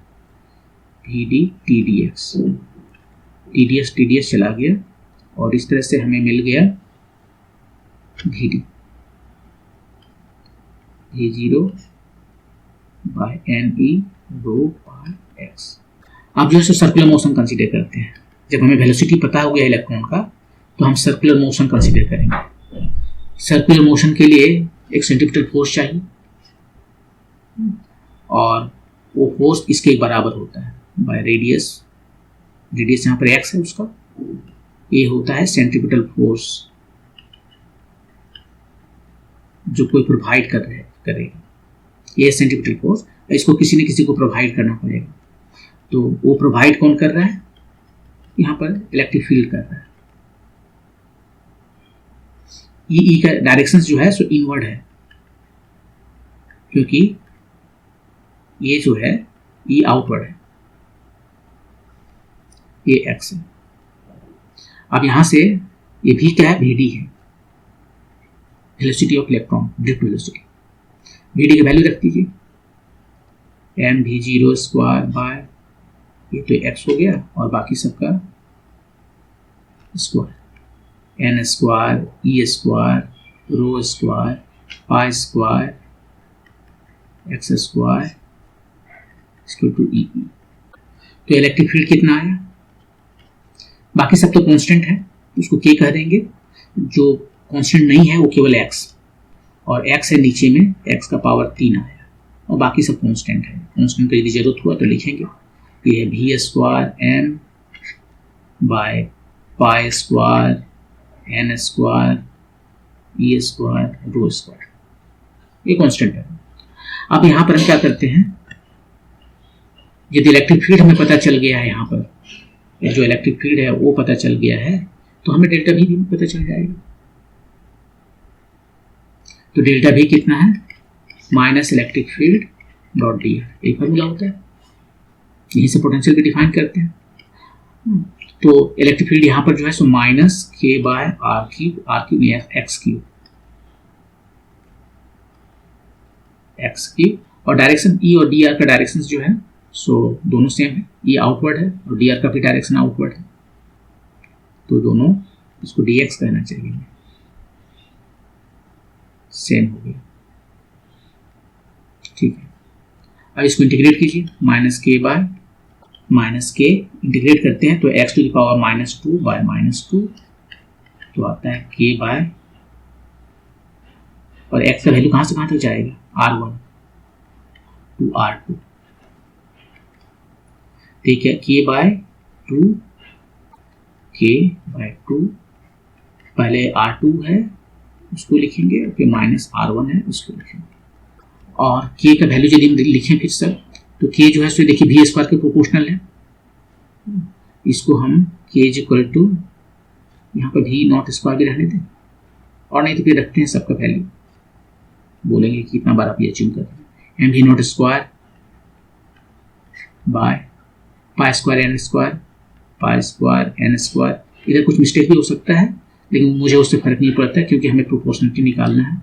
S1: v D T D x, t d s चला गया, और इस तरह से हमें मिल गया v d V0 by n e rho pi x. अब जो है सर्कुलर मोशन कंसीडर करते हैं। जब हमें वेलोसिटी पता हो गया इलेक्ट्रॉन का तो हम सर्कुलर मोशन कंसीडर करेंगे। सर्कुलर मोशन के लिए एक सेंट्रीपिटल फोर्स चाहिए, और वो फोर्स इसके बराबर होता है बाय रेडियस, रेडियस यहाँ पर एक्स है उसका, ये होता है सेंट्रीपिटल फोर्स जो कोई प्रोवाइड करेगा। ये सेंट्रीपिटल फोर्स, इसको किसी न किसी को प्रोवाइड करना पड़ेगा। तो वो प्रोवाइड कौन कर रहा है? यहाँ पर इलेक्ट्रिक फील्ड कर रहा है। ई का डायरेक्शन जो है सो इनवर्ड है, क्योंकि ये जो है ई आउटवर्ड है, ये एक्स है। अब यहां से ये भी क्या है? Vd है, velocity of electron, drift velocity. Vd की वैल्यू रख दीजिए mv0 स्क्वायर बाय, ये तो x हो गया और बाकी सबका square, n square, e square, rho square, pi square, x square equal to e. तो इलेक्ट्रिक फील्ड कितना आया, बाकी सब तो कांस्टेंट है, उसको के कह देंगे, जो कांस्टेंट नहीं है वो केवल एक्स, और एक्स है नीचे में, एक्स का पावर 3 आया, और बाकी सब कांस्टेंट है। कांस्टेंट की यदि जरूरत हुआ तो लिखेंगे, ये है V square M by pi square N square E square rho square, ये कांस्टेंट है। अब यहाँ पर हम क्या करते हैं, यदि इलेक्ट्रिक फील्ड हमें पता चल गया है, यहाँ पर जो इलेक्ट्रिक फील्ड है वो पता चल गया है, तो हमें डेल्टा भी पता चल जाएगा। तो डेल्टा भी कितना है, minus electric field dot D, एक फार्मूला होता है, यहीं से पोटेंशियल भी डिफाइन करते हैं। तो इलेक्ट्रिक फील्ड यहाँ पर जो है सो minus K by R cube x cube, और डायरेक्शन ई और डी आर का डायरेक्शन जो है सो दोनों सेम है, ये आउटवर्ड है और डी आर का भी डायरेक्शन आउटवर्ड है, तो दोनों इसको डी एक्स कहना चाहिए, सेम हो गया, ठीक है। अब इसको इंटीग्रेट कीजिए, माइनस के बाय माइनस के इंटीग्रेट करते हैं तो x to the power -2 by -2, तो आता है के बाय, और एक्स का वैल्यू कहां से कहां तक जाएगा, R1 टू R2, ठीक है, के बाय 2, पहले R2 है उसको लिखेंगे, फिर -R1 है उसको लिखेंगे, और के का वैल्यू यदि लिखें फिर सर, तो के जो है सो देखिए वी स्क्वायर के प्रोपोर्शनल है, इसको हम के इज इक्वल टू यहाँ पर वी नॉट स्क्वायर भी रहने दें, और नहीं तो फिर रखते हैं सबका वैल्यू, बोलेंगे कि कितना बार आप ये अचीव कर रहे हैं, M V nought square by pi square N square, इधर कुछ मिस्टेक भी हो सकता है, लेकिन मुझे उससे फर्क नहीं पड़ता क्योंकि हमें प्रोपोर्शनलिटी निकालना है।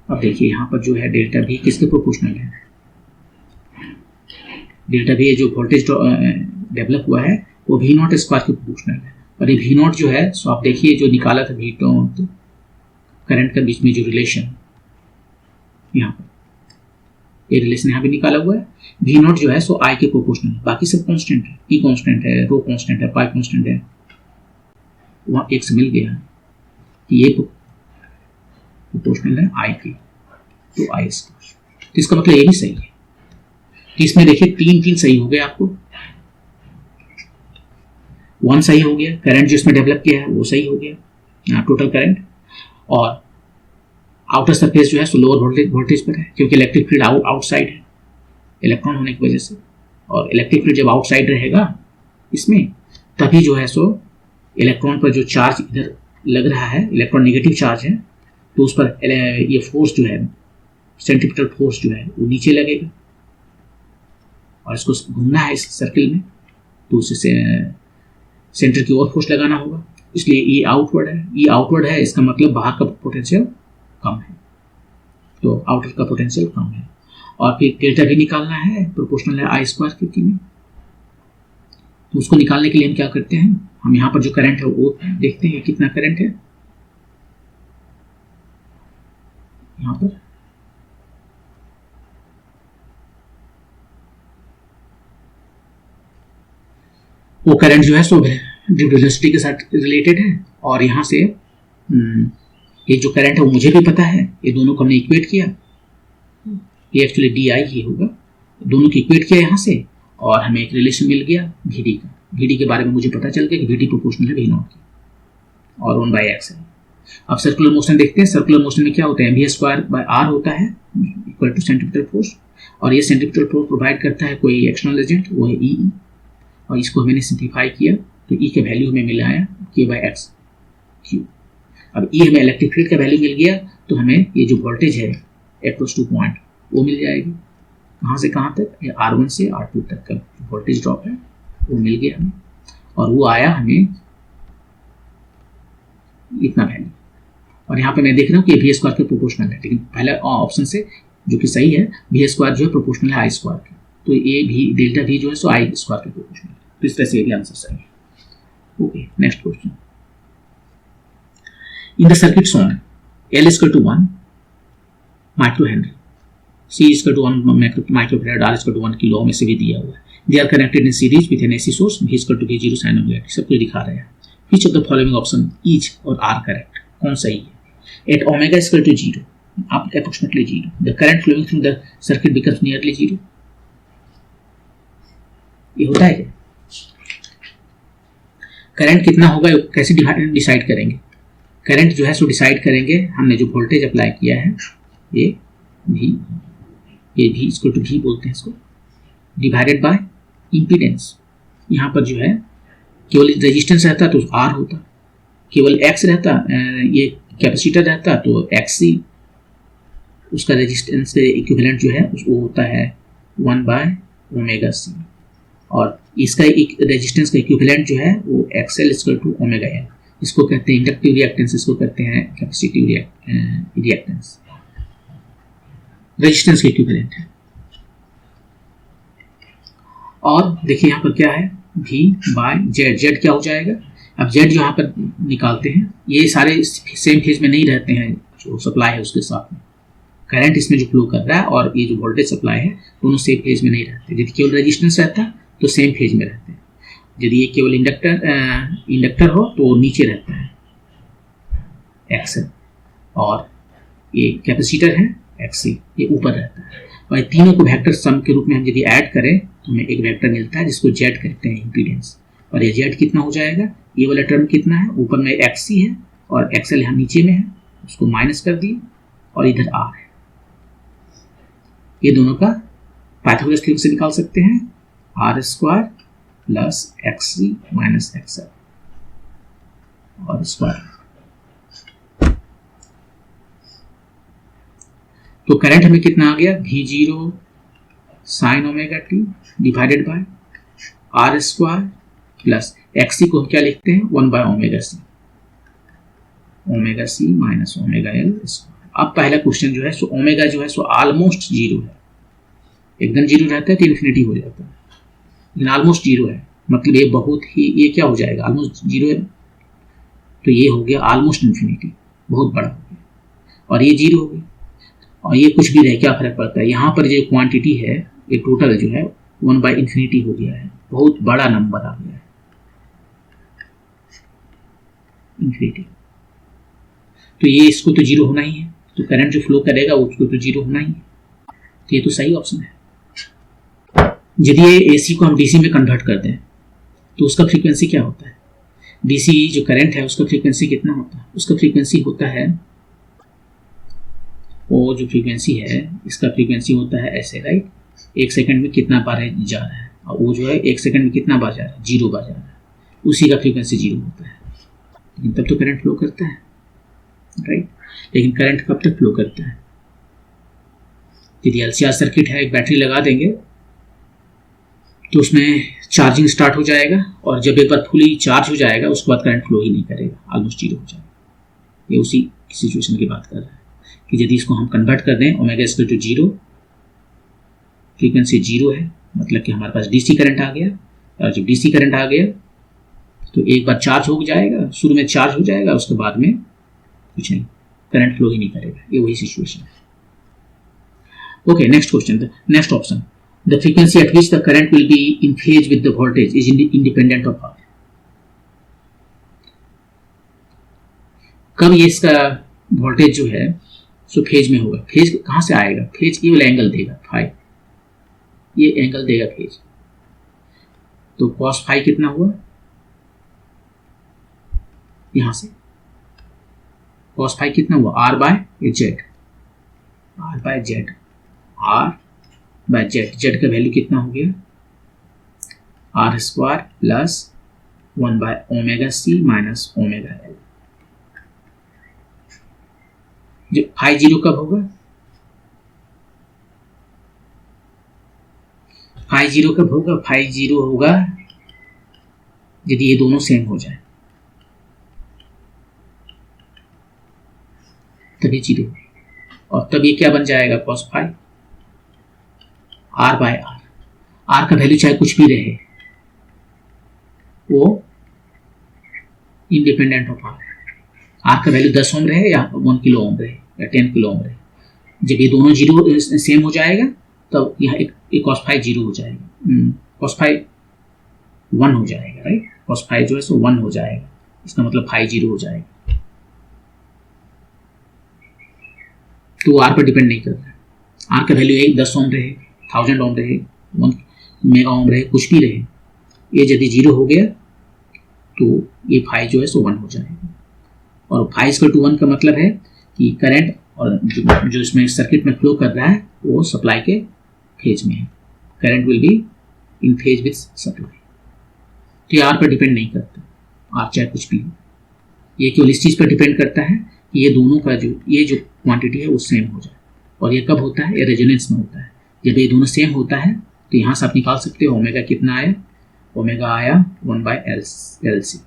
S1: अब देखिए यहाँ पर जो है डेल्टा भी किसके प्रोपोर्शनल है, डेल्टा भी जो वोल्टेज डेवलप हुआ है वो वी नॉट स्क्वायर के प्रोपोर्शनल है, और ये वी नॉट जो है सो आप देखिए जो निकाला था वी नॉट करंट के बीच में जो रिलेशन, यहाँ पर ये रिलेशन यहाँ भी निकाला हुआ है, वी नॉट जो है सो आई के प्रोपोर्शनल है, बाकी सब कांस्टेंट है, ई कांस्टेंट है, रो कांस्टेंट है, पाई कांस्टेंट है, वहाँ एक से मिल गया कि ये प्रोपोर्शनल है आई के, तो आई स्क्वायर, तो इसका मतलब ये भी सही है। तो इसमें देखिए 3 सही हो गए आपको, 1 सही हो गया, करंट जो इसमें डेवलप किया है वो सही हो गया, टोटल करंट, और आउटर सरफेस जो है सो लोअर वोल्टेज पर है क्योंकि इलेक्ट्रिक फील्ड आउटसाइड है इलेक्ट्रॉन होने की वजह से, और इलेक्ट्रिक फील्ड जब आउटसाइड रहेगा इसमें तभी जो है सो इलेक्ट्रॉन पर जो चार्ज इधर लग रहा है, इलेक्ट्रॉन नेगेटिव चार्ज है, तो उस पर ये फोर्स जो है सेंट्रीपिटल फोर्स जो है वो नीचे लगेगा, और इसको घूमना है इस सर्किल में, तो उससे सेंटर की ओर फोर्स लगाना होगा, इसलिए ये आउटवर्ड है, ये आउटवर्ड है, इसका मतलब बाहर का पोटेंशियल कम है, तो आउटर का पोटेंशियल कम है, और फिर डेल्टा भी निकालना है, प्रोपोर्शनल है आई स्क्वायर के में, तो उसको निकालने के लिए हम क्या करते हैं, हम यहाँ पर जो करंट है वो देखते हैं कितना करंट है, यहाँ पर वो करंट जो है सो वेलोसिटी के साथ रिलेटेड है, और यहाँ से ये जो करंट है वो मुझे भी पता है, ये दोनों को हमने इक्वेट किया, ये एक्चुअली डी आई ही होगा, दोनों की इक्वेट किया यहाँ से, और हमें एक रिलेशन मिल गया वी का, वी के बारे में मुझे पता चल गया कि वी डी प्रोपोर्शनल है वी नॉट की, और 1/x है। अब सर्कुलर मोशन देखते हैं, सर्कुलर मोशन में क्या होता है, वी स्क्वायर बाय आर होता है इक्वल टू सेंट्रीपिटल फोर्स, और ये सेंट्रीपिटल फोर्स प्रोवाइड करता है कोई एक्सटर्नल एजेंट, वो है ई, और इसको मैंने सिंप्लीफाई किया तो ई का वैल्यू हमें मिला है k/x क्यूब। अब ई हमें इलेक्ट्रिक फील्ड का वैल्यू मिल गया, तो हमें ये जो वोल्टेज है +2 पॉइंट वो मिल जाएगी, कहाँ से कहाँ तक, R1 से R2 तक का वोल्टेज ड्रॉप है वो मिल गया हमें, और वो आया हमें इतना वैल्यू, और यहाँ पे मैं देख रहा हूँ कि वी स्क्वायर के प्रोपोर्शनल है, लेकिन पहले ऑप्शन से जो कि सही है, वी स्क्वायर जो है प्रोपोर्शनल है आई स्क्वायर के, तो ये भी डेल्टा भी जो है सो आई स्क्वायर के प्रोपोर्शनल है, तो इस तरह से ये भी आंसर सही है। Okay, next question, in the circuit shown L = 1 micro Henry, C is equal to 1 microfarad, R is equal to 1 kilo ohm, ऐसे भी दिया हुआ है. They are connected in series with an AC source, V is equal to V0 sin omega t. सब कुछ दिखा रहे हैं. Which of the following option is और are correct? कौन सही है? At omega is equal to 0, approximately 0, the current flowing through the circuit becomes nearly 0. ये होता है क्या? करंट कितना होगा कैसे डिसाइड करेंगे? करंट जो है सो डिसाइड करेंगे, हमने जो वोल्टेज अप्लाई किया है ये V इसको टू V बोलते हैं इसको, डिवाइडेड बाय इम्पीडेंस. यहाँ पर जो है केवल रेजिस्टेंस रहता तो R होता, केवल X रहता, ये कैपेसिटर रहता तो XC, उसका रेजिस्टेंस के इक्विवेलेंट जो है वो होता है 1/ωc, और इसका एक रेजिस्टेंस का इक्विवेलेंट जो है वो XL equal to omega L. इसको कहते हैं इंडक्टिव रिएक्टेंस, इसको कहते हैं कैपेसिटिव रिएक्टेंस. रेजिस्टेंस के इक्विवेलेंट है. और देखिए यहाँ पर क्या है, V/Z क्या हो जाएगा? अब Z जो यहाँ पर निकालते हैं, ये सारे सेम फेज में नहीं रहते हैं, जो सप्लाई है उसके साथ में करंट इसमें जो फ्लो कर रहा है और ये जो वोल्टेज सप्लाई है दोनों सेम फेज में नहीं रहते. यदि केवल रेजिस्टेंस रहता तो सेम फेज में रहते हैं, यदि ये केवल इंडक्टर हो तो नीचे रहता है XL, और ये कैपेसिटर है XC, ये ऊपर रहता है. और तीनों को वेक्टर सम के रूप में हम यदि ऐड करें तो हमें एक वेक्टर मिलता है जिसको Z कहते हैं, इम्पीडेंस. और ये Z कितना हो जाएगा, ये वाला टर्म कितना है, ऊपर में XC है और XL यहाँ नीचे में है, उसको माइनस कर दिए और इधर R है. ये दोनों का पाइथागोरस थ्योरम से निकाल सकते हैं, R² plus XC minus XL और स्क्वायर. तो करंट हमें कितना आ गया, V0 sine omega t divided by R² plus XC को हम क्या लिखते हैं 1/ωc, ωc minus omega L. अब पहला क्वेश्चन जो है सो ओमेगा जो है सो ऑलमोस्ट 0 है, एकदम 0 रहता है तो इन्फिनिटी हो जाता है, लेकिन ऑलमोस्ट 0 है, मतलब ये बहुत ही, ये क्या हो जाएगा, ऑलमोस्ट 0 है तो ये हो गया ऑलमोस्ट इन्फिनिटी, बहुत बड़ा हो गया, और ये 0 हो गया, और ये कुछ भी रहे क्या फर्क पड़ता है. यहाँ पर जो क्वांटिटी है ये टोटल जो है 1/∞ हो गया है, बहुत बड़ा नंबर आ गया है इन्फिनिटी. तो ये इसको तो 0 होना ही है, तो करंट जो फ्लो करेगा उसको तो 0 होना ही है, तो ये तो सही ऑप्शन है. यदि ये AC को हम DC में कन्वर्ट कर दें तो उसका फ्रीक्वेंसी क्या होता है, DC जो करंट है उसका फ्रीक्वेंसी कितना होता है, उसका फ्रीक्वेंसी होता है, वो जो फ्रीक्वेंसी है इसका फ्रीक्वेंसी होता है ऐसे, राइट, 1 सेकंड में कितना बार जा रहा है, और वो जो है 1 सेकंड में कितना बार जा रहा है, 0 बार जा रहा है, उसी का फ्रीक्वेंसी 0 होता है. लेकिन तब तो करंट फ्लो करता है, राइट. लेकिन करंट कब तक फ्लो करता है, यदि LCR सर्किट है, एक बैटरी लगा देंगे तो उसमें चार्जिंग स्टार्ट हो जाएगा, और जब एक बार फुली चार्ज हो जाएगा उसके बाद करंट फ्लो ही नहीं करेगा, ऑलमोस्ट 0 हो जाएगा. ये उसी सिचुएशन की बात कर रहा है कि यदि इसको हम कन्वर्ट कर दें ओमेगा इक्वल टू 0, फ्रीक्वेंसी 0 है, मतलब कि हमारे पास DC करंट आ गया, और जब DC करंट आ गया तो एक बार चार्ज हो जाएगा, शुरू में चार्ज हो जाएगा, उसके बाद में कुछ नहीं, करंट फ्लो ही नहीं करेगा. ये वही सिचुएशन है. Okay, next question, next option, the frequency eight which the current will be in phase with the voltage is independent of R. कब ये इसका वोल्टेज जो है सो फेज में होगा, फेज कहाँ से आएगा, फेज ये वाला एंगल देगा फाई, ये एंगल देगा फेज, तो कॉस फाई कितना हुआ, यहां से कॉस फाई कितना हुआ, R/Z, R/Z, R/Z, Z का वैल्यू कितना हो गया, R² plus 1/ωc minus omega L. जो फाई 0 कब होगा, फाई 0 कब होगा, फाई 0 होगा यदि ये दोनों सेम हो जाए, तभी 0, और तब ये क्या बन जाएगा, cos फाई R/R. R का वैल्यू चाहे कुछ भी रहे वो इंडिपेंडेंट ऑफ R. R का वैल्यू 10 ओम रहे या 1 किलो ओम रहे या 10 किलो ओम रहे, जब ये दोनों जीरो सेम हो जाएगा तब यहाँ एक cos फाई जीरो हो जाएगा, cos फाई 1 हो जाएगा, राइट। cos फाई जो है सो 1 हो जाएगा, इसका मतलब फाई जीरो हो जाएगा। तो वो आर पर डिपेंड नहीं करता है। आर का वैल्यू एक 10 ओम रहे, 1000 ओम रहे, 1 मेगा ओम रहे, कुछ भी रहे, ये यदि जीरो हो गया तो ये फाई जो है सो 1 हो जाएगा। और फाई इक्वल टू 1 का मतलब है कि करंट और जो इसमें सर्किट में फ्लो कर रहा है वो सप्लाई के फेज में है। Current will be in phase with supply. तो ये आर पर डिपेंड नहीं करता, आर चाहे कुछ भी हो। ये केवल इस चीज़ पर डिपेंड करता है कि ये दोनों का ये जो क्वांटिटी है वो सेम हो जाए। और ये कब होता है? ये रेजोनेंस में होता है। जब ये दोनों सेम होता है तो यहाँ से आप निकाल सकते हो ओमेगा कितना आया, ओमेगा आया 1/LC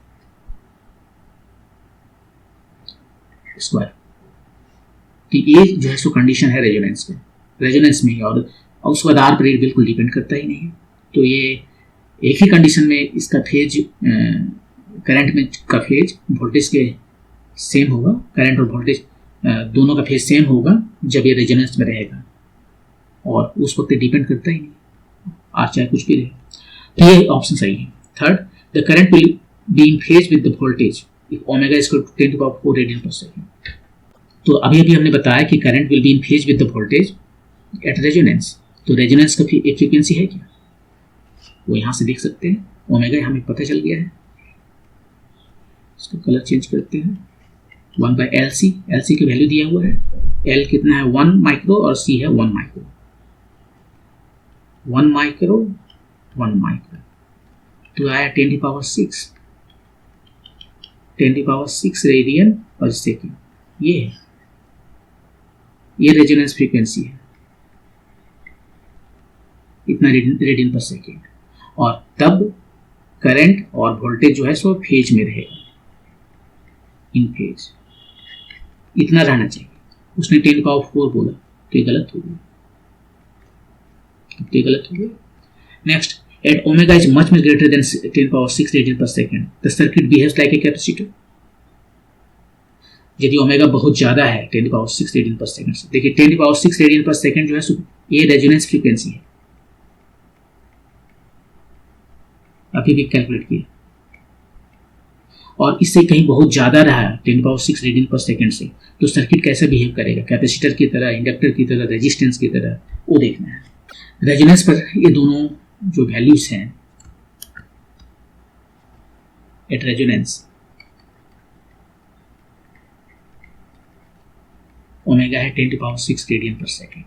S1: स्क्वायर। तो ये जो है सो कंडीशन है रेजोनेंस में, रेजोनेंस में ही। और उसके बाद आर पर बिल्कुल डिपेंड करता ही नहीं है। तो ये एक ही कंडीशन में इसका फेज, करंट में का फेज वोल्टेज के सेम होगा, करंट और वोल्टेज दोनों का फेज सेम होगा जब ये रेजोनेंस में रहेगा, और उस वक्त डिपेंड करता ही नहीं, आर चाहे कुछ भी रहे। तो ये ऑप्शन सही है। Third, the current will be in phase with the voltage if omega is equal to 10⁴ radian per second. तो अभी हमने बताया कि current will be in phase with the voltage at resonance. तो रेजोनेंस का एक फ्रीक्वेंसी है क्या, वो यहाँ से देख सकते हैं। ओमेगा हमें पता चल गया है, इसको कलर चेंज करते हैं। 1/LC, LC की वैल्यू दिया हुआ है, L कितना है 1 माइक्रो और C है 1 माइक्रो। 1 माइक्रो 1 माइक्रो तो आया 10⁶, 10⁶ रेडियन पर सेकेंड। ये रेजोनेंस फ्रीक्वेंसी है, इतना रेडियन पर सेकेंड। और तब करंट और वोल्टेज जो है सो फेज में रहेगा, इन फेज इतना रहना चाहिए। उसने 10⁴ बोला तो ये गलत हो गया, तो ये गलत हो गया। Next, at omega is much greater than 10⁶ radian per second the circuit behaves like a capacitor. यदि ओमेगा बहुत ज्यादा है 10⁶ रेडियन पर सेकेंड से, देखिए 10⁶ रेडियन पर सेकेंड जो है ये रेजोनेंस फ्रीक्वेंसी है, अभी भी कैलकुलेट किया। और इससे कहीं बहुत ज्यादा रहा 10⁶ रेडियन पर सेकेंड से, तो सर्किट कैसे बिहेव करेगा, कैपेसिटर की तरह, इंडक्टर की तरह, रेजिस्टेंस की तरह, वो देखना है। रेजोनेंस पर ये दोनों जो वैल्यूज हैं एट रेजोनेंस, ओमेगा है 10⁶ रेडियन पर सेकेंड।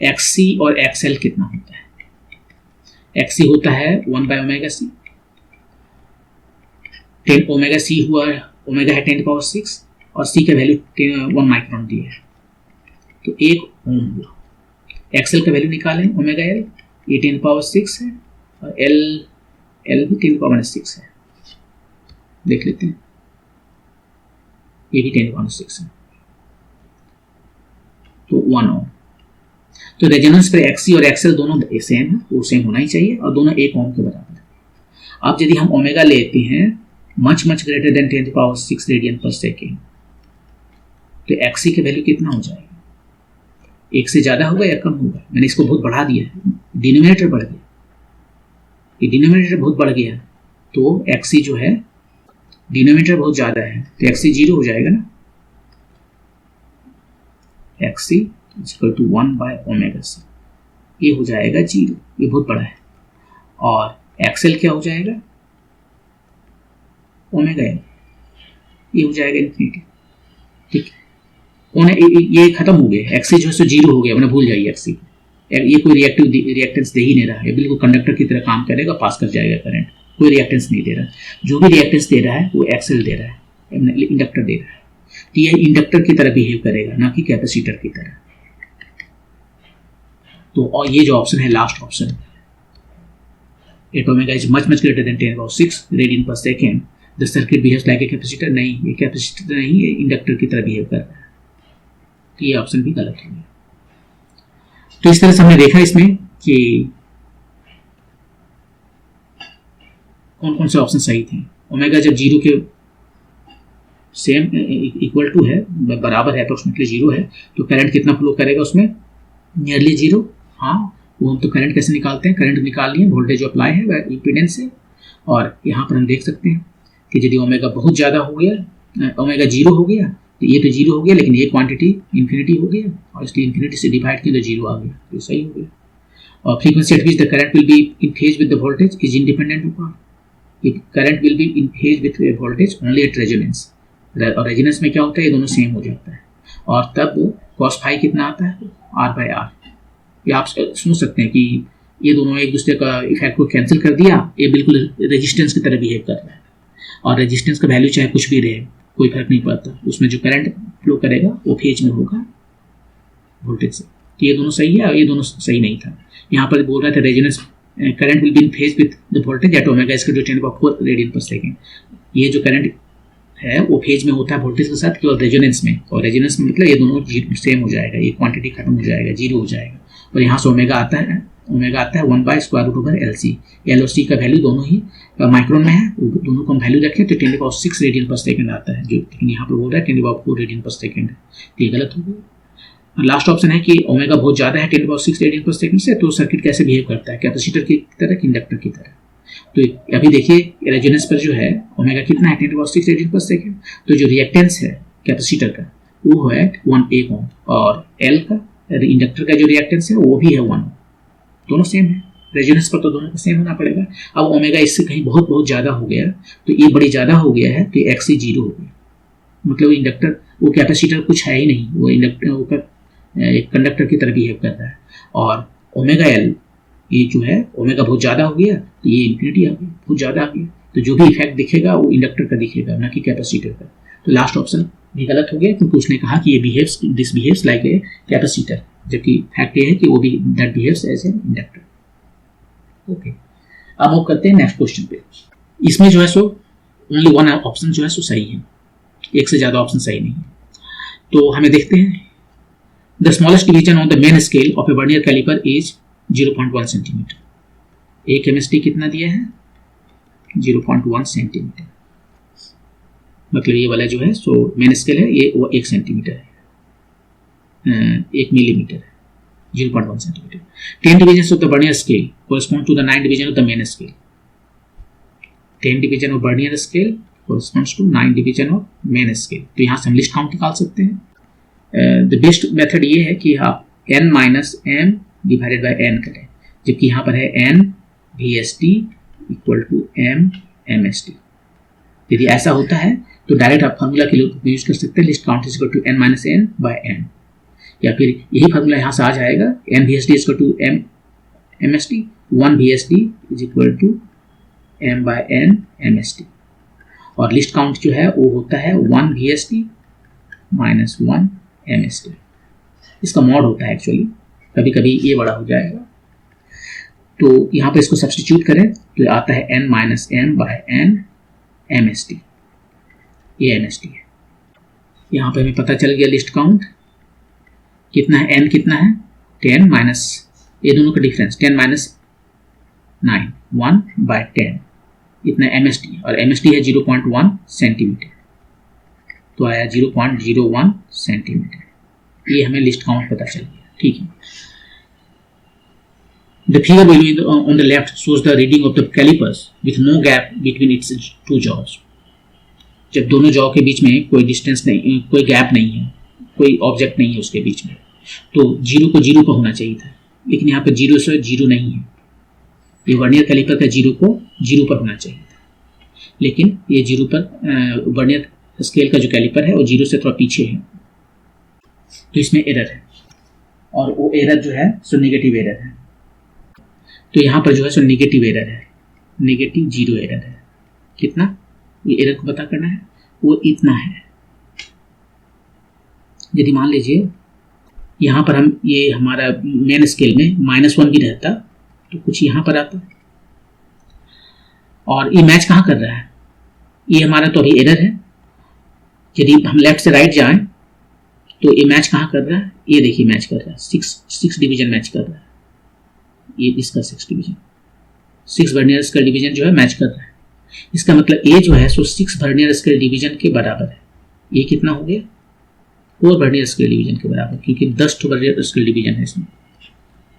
S1: XC और XL कितना होता है? XC होता है 1/ωc, 10 ओमेगा C हुआ, ओमेगा है 10⁶ और C का वैल्यू 1 माइक्रोन दिया है, तो 1 ओम हुआ। XL का वैल्यू निकालें, ओमेगा L, ये 10⁶ है और L भी 10⁶ है, देख लेते हैं, ये भी 10⁶ है, तो 1 ओम। तो रेजोनेंस पर XC और XL दोनों सेम है, वो सेम होना ही चाहिए, और दोनों 1 ओम के बराबर है। अब यदि हम ओमेगा लेते हैं much greater than 10⁶ radian per second, तो XC की वैल्यू कितना हो जाएगा? 1 से ज्यादा होगा या कम होगा? मैंने इसको बहुत बढ़ा दिया है, डिनोमिनेटर बढ़ गया, ये डिनोमिनेटर बहुत बढ़ गया, तो XC जो है डिनोमिनेटर बहुत ज्यादा है, तो XC 0 हो जाएगा ना। XC इक्वल टू 1/ωc, ये हो जाएगा 0, ये बहुत बड़ा है। और XL क्या हो जाएगा? ओमेगा L, ये हो जाएगा इन्फिनिटी। ठीक है, ये खत्म हो गया, XC जो है सो 0 हो गया, मैंने भूल जाइए XC, ये कोई रिएक्टेंस दे ही नहीं रहा है, बिल्कुल कंडक्टर की तरह काम करेगा, पास कर जाएगा करंट, कोई रिएक्टेंस नहीं दे रहा। जो भी रिएक्टेंस दे रहा है वो XL दे रहा है, इंडक्टर दे रहा है, तो ये इंडक्टर की तरह बिहेव करेगा, ना कि कैपेसिटर की तरह। तो और ये जो ऑप्शन है last option, at omega is much greater than 10⁶ radian per second the circuit behaves like a capacitor, नहीं, ये कैपेसिटर नहीं, ये इंडक्टर की तरह बिहेव कर रहा है, तो ये ऑप्शन भी गलत हो गया। तो इस तरह से हमने देखा इसमें कि कौन कौन से ऑप्शन सही थे। ओमेगा जब 0 के सेम इक्वल टू है, बराबर है, अप्रोक्सीमेटली 0 है, तो करंट कितना फ्लो करेगा उसमें, नियरली 0। हाँ, वो हम तो करंट कैसे निकालते हैं, करंट निकाल लिए, वोल्टेज जो अप्लाई है वह इम्पीडेंस है। और यहाँ पर हम देख सकते हैं कि यदि ओमेगा बहुत ज़्यादा हो गया, ओमेगा 0 हो गया, तो ये तो 0 हो गया, लेकिन ये क्वांटिटी इन्फिनिटी हो गया, और इसलिए इन्फिनिटी से डिवाइड किया तो 0 आ गया, तो सही हो गया। और frequency eight which the current will be in phase with the voltage is independent of current will be in phase with voltage only at resonance. और रेजोनेंस में क्या होता है, ये दोनों सेम हो जाता है, और तब cos फाई कितना आता है, R/R। ये आप समझ सकते हैं कि ये दोनों एक दूसरे का इफेक्ट को कैंसिल कर दिया, ये बिल्कुल रेजिस्टेंस की तरह बिहेव कर रहा है। और रेजिस्टेंस का वैल्यू चाहे कुछ भी रहे, कोई फर्क नहीं पड़ता, उसमें जो करंट फ्लो करेगा वो फेज में होगा वोल्टेज से। तो ये दोनों सही है, और ये दोनों सही नहीं था। यहाँ पर बोल रहा था resonance current will be in phase with the voltage at omega is equal to 10⁴ radian per second. ये जो करंट है वो फेज में होता है वोल्टेज के साथ, केवल रेजोनेंस में। और रेजोनेंस में मतलब ये दोनों सेम हो जाएगा, ये क्वांटिटी खत्म हो जाएगा, 0 हो जाएगा। और यहाँ से ओमेगा आता है 1/√LC। एल और सी का वैल्यू दोनों ही माइक्रोन में है, दोनों को हम वैल्यू रखें तो 10⁶ रेडियन पर सेकेंड आता है, जो लेकिन यहाँ पर बोल रहा है 10⁴ रेडियन पर सेकेंड है, तो ये गलत हो गया। लास्ट ऑप्शन है कि ओमेगा बहुत ज़्यादा है 10⁶ रेडियन पर सेकेंड से, तो सर्किट कैसे बिहेव करता है, कैपेसिटर की तरह कि इंडक्टर की तरह। तो अभी देखिए रेजोनेंस पर जो है ओमेगा कितना है 10⁶ रेडियन पर सेकेंड, तो जो रिएक्टेंस है कैपेसिटर का वो है 1 ओम, और एल का इंडक्टर का जो रिएक्टेंस है वो भी है 1 ओम, दोनों सेम है। रेजोनेंस पर तो दोनों का सेम होना पड़ेगा। अब ओमेगा इससे कहीं बहुत बहुत ज़्यादा हो गया, तो ये बड़ी ज़्यादा हो गया है, तो XC 0 हो गया, मतलब इंडक्टर वो कैपेसिटर कुछ है ही नहीं, वो इंडक्टर वो एक कंडक्टर की तरह बिहेव कर रहा है। और ओमेगा एल ये जो है ओमेगा बहुत ज़्यादा हो गया, तो ये इन्फिनिटी आ गया, बहुत ज़्यादा आ गया, तो जो भी इफेक्ट दिखेगा वो इंडक्टर का दिखेगा, ना कि कैपेसिटर का। तो लास्ट ऑप्शन भी गलत हो गया, क्योंकि उसने कहा कि ये this behaves like a capacitor, जबकि फैक्ट ये है कि वो भी that behaves as an inductor. Okay, अब मूव करते हैं नेक्स्ट क्वेश्चन पे। इसमें जो है सो ओनली वन ऑप्शन जो है सो सही है, एक से ज़्यादा ऑप्शन सही नहीं है। तो हमें देखते हैं, the smallest division on the main scale of a vernier calliper is 0.1 centimetre. एक MSD कितना दिया है, 0.1 सेंटीमीटर, मतलब ये वाला जो है सो मेन स्केल है, ये वो 1 सेंटीमीटर है, 1 मिलीमीटर है, 0.1 centimetre. 10 divisions of the vernier scale correspond to the 9 division of the main scale. 10 division of vernier scale corresponds to 9 division of main scale. तो यहाँ से हम लिस्ट काउंट निकाल सकते हैं। द बेस्ट मेथड ये है कि आप n minus m divided by n करें, जबकि यहाँ पर है n VSD equal to m MSD। यदि ऐसा होता है तो डायरेक्ट आप फार्मूला के लिए यूज कर सकते हैं, least count is equal to n minus n by n, या फिर यही फार्मूला यहाँ से आ जाएगा, n VSD is equal to m MSD, 1 VSD is equal to m by n MSD। और लिस्ट काउंट जो है वो होता है 1 VSD माइनस 1 MSD। इसका मॉड होता है एक्चुअली, कभी कभी ये बड़ा हो जाएगा। तो यहाँ पे इसको सब्स्टिट्यूट करें तो आता है n minus m by n MSD, ये MSD है। यहाँ पे हमें पता चल गया लिस्ट काउंट कितना है, n कितना है 10 माइनस ये दोनों का डिफरेंस 10 माइनस 9, 1 बाय 10, इतना MSD, और MSD है 0.1 सेंटीमीटर, तो आया 0.01 सेंटीमीटर। ये हमें लिस्ट काउंट पता चल गया, ठीक है। The figure below on the left shows the reading of the calipers with no gap between its two jaws. जब दोनों जॉ के बीच में कोई डिस्टेंस नहीं, कोई गैप नहीं है, कोई ऑब्जेक्ट नहीं है उसके बीच में, तो 0 को 0 पर होना चाहिए था, लेकिन यहाँ पर 0 से 0 नहीं है। ये वर्नियर कैलिपर का 0 को 0 पर होना चाहिए था, लेकिन ये 0 पर वर्नियर स्केल का जो कैलिपर है वो 0 से थोड़ा पीछे है, तो इसमें एरर है, और वो एरर जो है सो नेगेटिव एरर है। तो यहाँ पर जो है सो नेगेटिव एरर है, नेगेटिव 0 एरर है। कितना, ये एरर को पता करना है, वो इतना है। यदि मान लीजिए यहाँ पर हम ये हमारा मेन स्केल में -1 भी रहता तो कुछ यहाँ पर आता, और ये मैच कहाँ कर रहा है, ये हमारा तो अभी एरर है। यदि हम लेफ्ट से राइट जाएं तो ये मैच कहाँ कर रहा है, ये देखिए मैच कर रहा है, 6 डिवीजन मैच कर रहा है, ये इसका 6 डिवीजन, 6 वर्नियर स्केल डिवीजन जो है मैच कर रहा है। इसका मतलब ये जो है सो 6 वर्नियर स्केल डिवीजन के बराबर है, ये कितना हो गया 4 वर्नियर स्केल डिवीजन के बराबर, क्योंकि 10 वर्नियर स्केल डिवीजन है इसमें,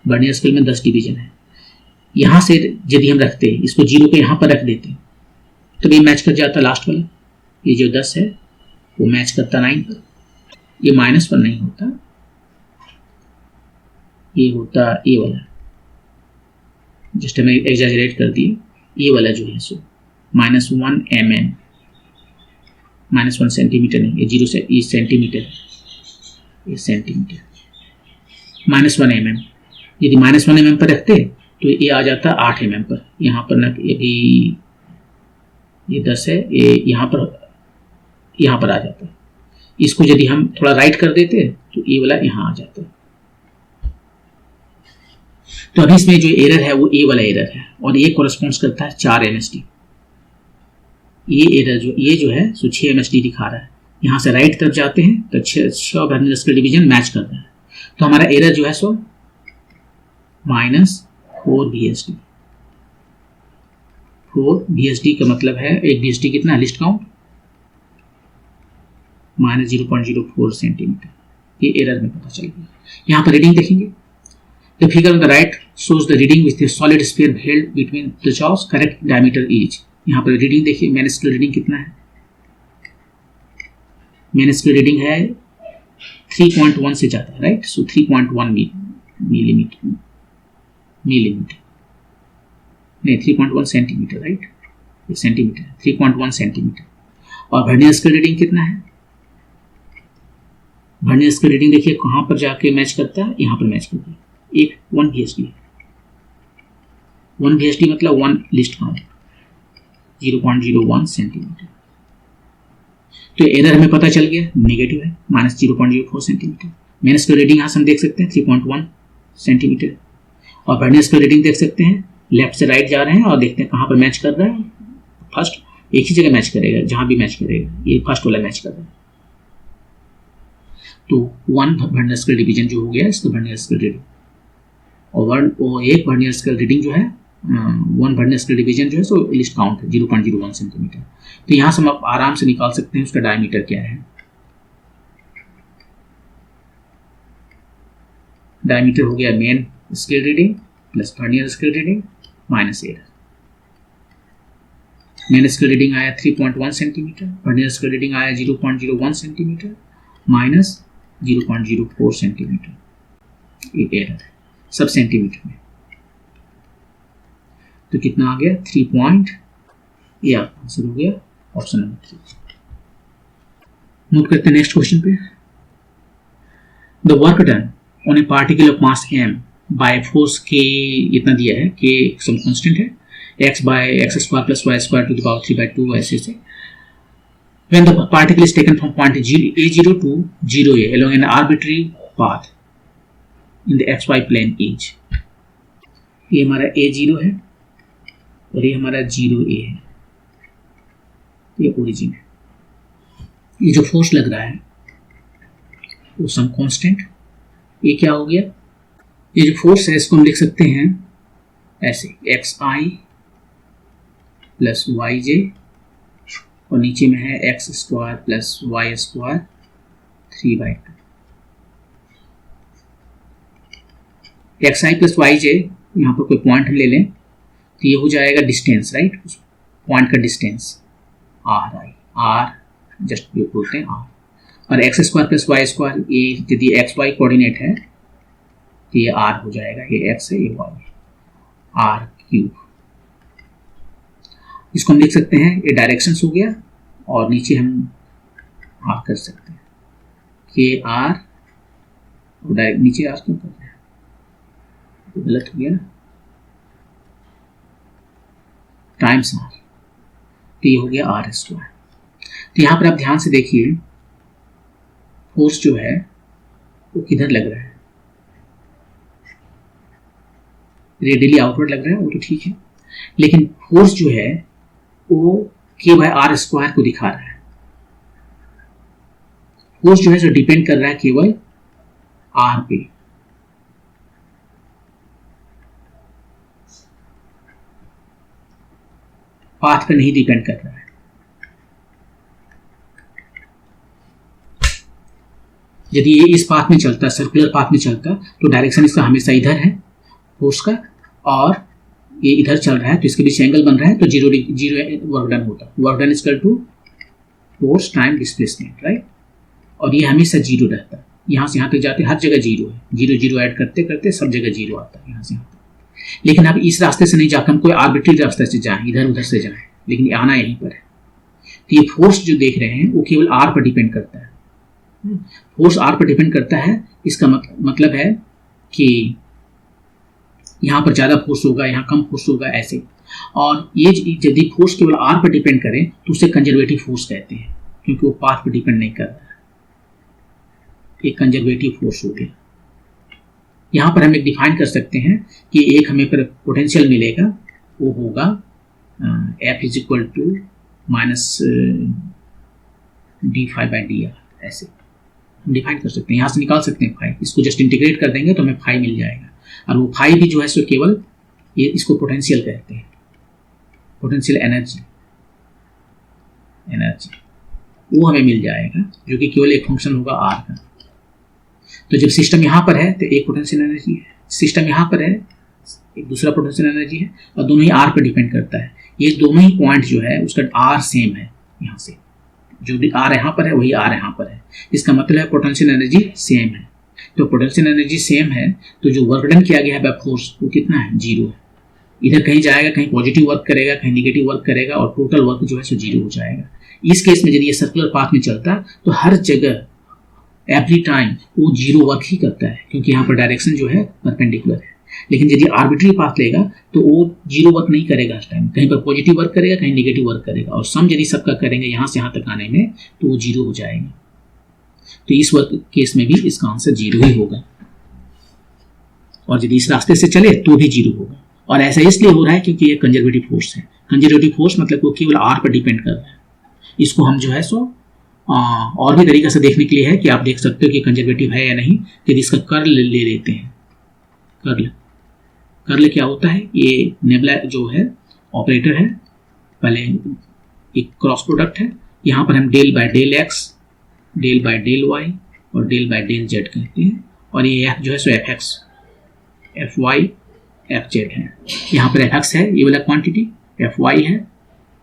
S1: वर्नियर स्केल में 10 डिवीजन है। यहां से यदि हम रखते हैं इसको 0 पे यहां पर रख देते हैं तो ये मैच कर जाता लास्ट वाला, ये जो 10 है वो मैच करता 9 पर, ये माइनस पर नहीं होता, ये होता ये वाला, जस्ट हमें एग्जैजरेट कर दिए, ये वाला जो है सो -1 mm, -1 सेंटीमीटर नहीं, ये 0 से ये सेंटीमीटर है, ये सेंटीमीटर, -1 mm। यदि -1 mm पर रखते तो ये आ जाता 8 mm पर, यहाँ पर ना ये 10 है, ये यहाँ पर आ जाता है। इसको यदि हम थोड़ा राइट कर देते तो ये वाला यहाँ आ जाता है। तो अभी इसमें जो एरर है वो ए वाला एरर है, और ये कोरस्पॉन्ड्स करता है 4 MSD। ये एरर ये जो है सो 6 MSD दिखा रहा है। यहाँ से राइट तरफ जाते हैं तो 6 वर्नियर स्केल डिवीजन मैच कर रहा है, तो हमारा एरर जो है सो -4 VSD। 4 VSD का मतलब है, एक VSD कितना है लिस्ट काउंट, -0.04 सेंटीमीटर। ये एरर में पता चल गया। यहाँ पर रीडिंग देखेंगे, the figure on the right shows the reading with the solid sphere held between the jaws, correct diameter each। यहाँ पर रीडिंग देखिए, मेन स्केल रीडिंग कितना है, मेन स्केल रीडिंग है 3.1 से ज़्यादा है, राइट। सो 3.1 मिलीमीटर नहीं 3.1 सेंटीमीटर, राइट, ये सेंटीमीटर, 3.1 सेंटीमीटर। और वर्नियर स्केल रीडिंग कितना है, वर्नियर स्केल रीडिंग देखिए कहाँ पर जाके मैच करता है, यहाँ पर मैच करता है, एक 1 VSD, 1 VSD मतलब 1 लिस्ट काउंट 0.01 सेंटीमीटर। तो एरर हमें पता चल गया नेगेटिव है, -0.04 सेंटीमीटर। मेन स्केल रीडिंग यहाँ से हम देख सकते हैं 3.1 सेंटीमीटर, और वर्नियर स्केल रीडिंग देख सकते हैं, लेफ्ट से राइट जा रहे हैं और देखते हैं कहाँ पर मैच कर रहा है। फर्स्ट एक ही जगह मैच करेगा, जहाँ भी मैच करेगा, ये फर्स्ट वाला मैच कर रहा है। तो 1 वर्नियर स्केल डिवीजन जो हो गया इसका वर्नियर स्केल रीडिंग, और एक वर्नियर स्केल रीडिंग जो है 1 वर्नियर स्केल डिवीजन जो है सो लिस्ट काउंट है 0.01 सेंटीमीटर। तो यहाँ से हम आराम से निकाल सकते हैं उसका डायमीटर क्या है। डायमीटर हो गया main scale reading plus vernier scale reading minus error. Main scale reading आया 3.1 सेंटीमीटर, वर्नियर स्केल रीडिंग आया 0.01 सेंटीमीटर माइनस 0.04 सेंटीमीटर, ये एरर है सब सेंटीमीटर में। तो कितना आ गया 3. ये आंसर हो गया ऑप्शन नंबर 3। मूव करते हैं नेक्स्ट क्वेश्चन पे। The work done on a particle of mass m by force k, इतना दिया है, k सम कांस्टेंट है, x by x² + y² to the power 3/2 ऐसे से। When the particle is taken from point A0 to 0A along an arbitrary path in the xy plane each, ये हमारा A0 है और ये हमारा 0A है, ये ओरिजिन है। ये जो फोर्स लग रहा है वो सम कांस्टेंट, ये क्या हो गया, ये जो फोर्स है इसको हम लिख सकते हैं ऐसे xi + yj, और नीचे में है x² + y² 3/2। xi + yj, यहाँ पर कोई पॉइंट हम ले लें तो ये हो जाएगा डिस्टेंस, राइट, उस पॉइंट का डिस्टेंस r जस्ट बोलते हैं r, और x² + y², ये यदि xy कोऑर्डिनेट है तो ये r हो जाएगा, ये x है ये y है, r3। इसको हम लिख सकते हैं, ये डायरेक्शंस हो गया, और नीचे हम r कर सकते हैं कि r, नीचे r क्यों कर रहे हैं, तो गलत हो गया ना, टाइम्स r, तो ये हो गया r²। तो यहाँ पर आप ध्यान से देखिए फोर्स जो है वो किधर लग रहा है, रेडियली आउटवर्ड लग रहा है, वो तो ठीक है, लेकिन फोर्स जो है वो k/r² को दिखा रहा है। फोर्स जो है जो डिपेंड कर रहा है केवल r पे, पाथ पे नहीं डिपेंड कर रहा है। यदि ये इस पाथ में चलता, सर्कुलर पाथ में चलता, तो डायरेक्शन इसका हमेशा इधर है फोर्स का, और ये इधर चल रहा है तो इसके बीच एंगल बन रहा है, तो जीरो वर्क डन होता। Work done is equal to force time displacement, right. और ये हमेशा जीरो रहता है, यहाँ से यहाँ तक जाते हर जगह जीरो है, जीरो जीरो ऐड करते करते सब जगह जीरो आता है यहाँ से यहाँ तक। लेकिन अब इस रास्ते से नहीं जाकर हम कोई आर्बिट्री रास्ते से जाएं, इधर उधर से जाएं, लेकिन आना यहीं पर है। तो ये फोर्स जो देख रहे हैं वो केवल आर पर डिपेंड करता है। फोर्स आर पर डिपेंड करता है, इसका मतलब है कि यहाँ पर ज़्यादा फोर्स होगा, यहाँ कम फोर्स होगा, ऐसे। और ये यदि फोर्स केवल आर पर डिपेंड करें तो उसे कंजर्वेटिव फोर्स कहते हैं, क्योंकि वो पाथ पर डिपेंड नहीं कर रहा है, एक कंजर्वेटिव फोर्स हो गया। यहाँ पर हम एक डिफाइन कर सकते हैं कि एक हमें पर पोटेंशियल मिलेगा, वो होगा F is equal to minus d∅/dr, ऐसे हम डिफाइन कर सकते हैं। यहाँ से निकाल सकते हैं फाई, इसको जस्ट इंटीग्रेट कर देंगे तो हमें फाई मिल जाएगा। और वो फाई भी जो है सो केवल ये, इसको पोटेंशियल कहते हैं, पोटेंशियल एनर्जी वो हमें मिल जाएगा, जो कि केवल एक फंक्शन होगा आर का। तो जब सिस्टम यहाँ पर है तो एक पोटेंशियल एनर्जी है, सिस्टम यहाँ पर है एक दूसरा पोटेंशियल एनर्जी है, और दोनों ही आर पर डिपेंड करता है। ये दोनों ही पॉइंट जो है उसका आर सेम है, यहाँ से जो भी आर यहाँ पर है वही आर यहाँ पर है, इसका मतलब है पोटेंशियल एनर्जी सेम है। तो पोटेंशियल एनर्जी सेम है तो जो वर्क डन किया गया है बाय फोर्स वो कितना है, जीरो है। इधर कहीं जाएगा, कहीं पॉजिटिव वर्क करेगा, कहीं निगेटिव वर्क करेगा, और टोटल वर्क जो है सो जीरो हो जाएगा। इस केस में यदि ये सर्कुलर पाथ में चलता तो हर जगह एवरी टाइम वो जीरो वर्क ही करता है, क्योंकि यहाँ पर डायरेक्शन जो है परपेंडिकुलर है। लेकिन यदि आर्बिट्री पाथ लेगा तो वो जीरो वर्क नहीं करेगा हर टाइम, कहीं पर पॉजिटिव वर्क करेगा, कहीं नेगेटिव वर्क करेगा, और सम यदि सबका करेंगे यहाँ से यहाँ तक आने में तो वो जीरो हो जाएगा। तो इस वर्क केस में भी इसका आंसर जीरो ही होगा, और यदि इस रास्ते से चले तो भी जीरो होगा। और ऐसा इसलिए हो रहा है क्योंकि ये कंजर्वेटिव फोर्स है। कंजर्वेटिव फोर्स मतलब वो केवल आर पर डिपेंड कर रहा है। इसको हम जो है सो और भी तरीके से देखने के लिए है कि आप देख सकते हो कि कंजर्वेटिव है या नहीं। यदि इसका कर्ल ले लेते हैं, कर्ल क्या होता है, ये नेबुला जो है ऑपरेटर है, पहले एक क्रॉस प्रोडक्ट है, यहाँ पर हम del by del x, del by del y और डेल बाय डेल जेड कहते हैं। और ये एफ जो है सो f x, f y, f z है। यहाँ पर एफ एक्स है ये वाला क्वांटिटी, एफ वाई है,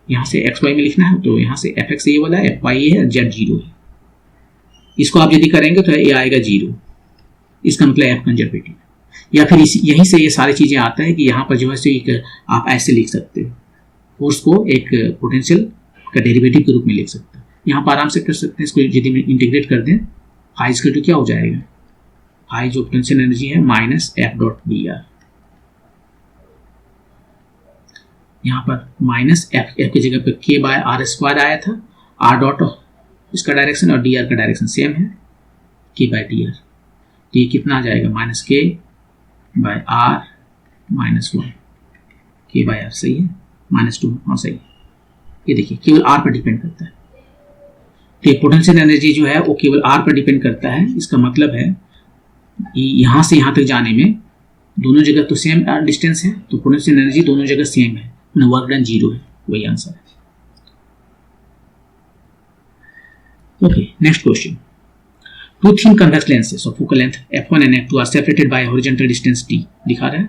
S1: यहाँ से एक्स वाई में लिखना है, तो यहाँ से एफ एक्स ये वाला, एफ वाई ये है, जेड जीरो है। इसको आप यदि करेंगे तो ये आएगा जीरो, इसका मतलब एफ कंजर्वेटिव। या फिर यहीं से ये सारी चीज़ें आता है कि यहाँ पर जो है सो एक आप ऐसे लिख सकते हो, फोर्स को एक पोटेंशियल का डेरिवेटिव के रूप में लिख सकते हो। यहाँ पर आराम से कर सकते हैं। इसको यदि इंटीग्रेट कर दें, फाई इक्वल टू क्या हो जाएगा, फाई जो पोटेंशियल एनर्जी है minus F dot D R. यहाँ पर माइनस एफ की जगह पर के बाय आर स्क्वायर आया था, आर डॉट इसका डायरेक्शन और डी आर का डायरेक्शन सेम है, के बाय डी आर। तो ये कितना आ जाएगा, minus K by are minus one, के बाय आर सही है, माइनस टू, हाँ सही है। ये देखिए केवल आर पर डिपेंड करता है। तो पोटेंशियल एनर्जी जो है वो केवल आर पर डिपेंड करता है। इसका मतलब है यहाँ से यहाँ तक जाने में दोनों जगह तो सेम डिस्टेंस है, तो पोटेंशियल एनर्जी दोनों जगह सेम है, वर्क डन जीरो है, वही आंसर है। Okay, next question. Two thin convex lenses of focal length f1 and f2 are separated by a horizontal distance d, दिखा रहा है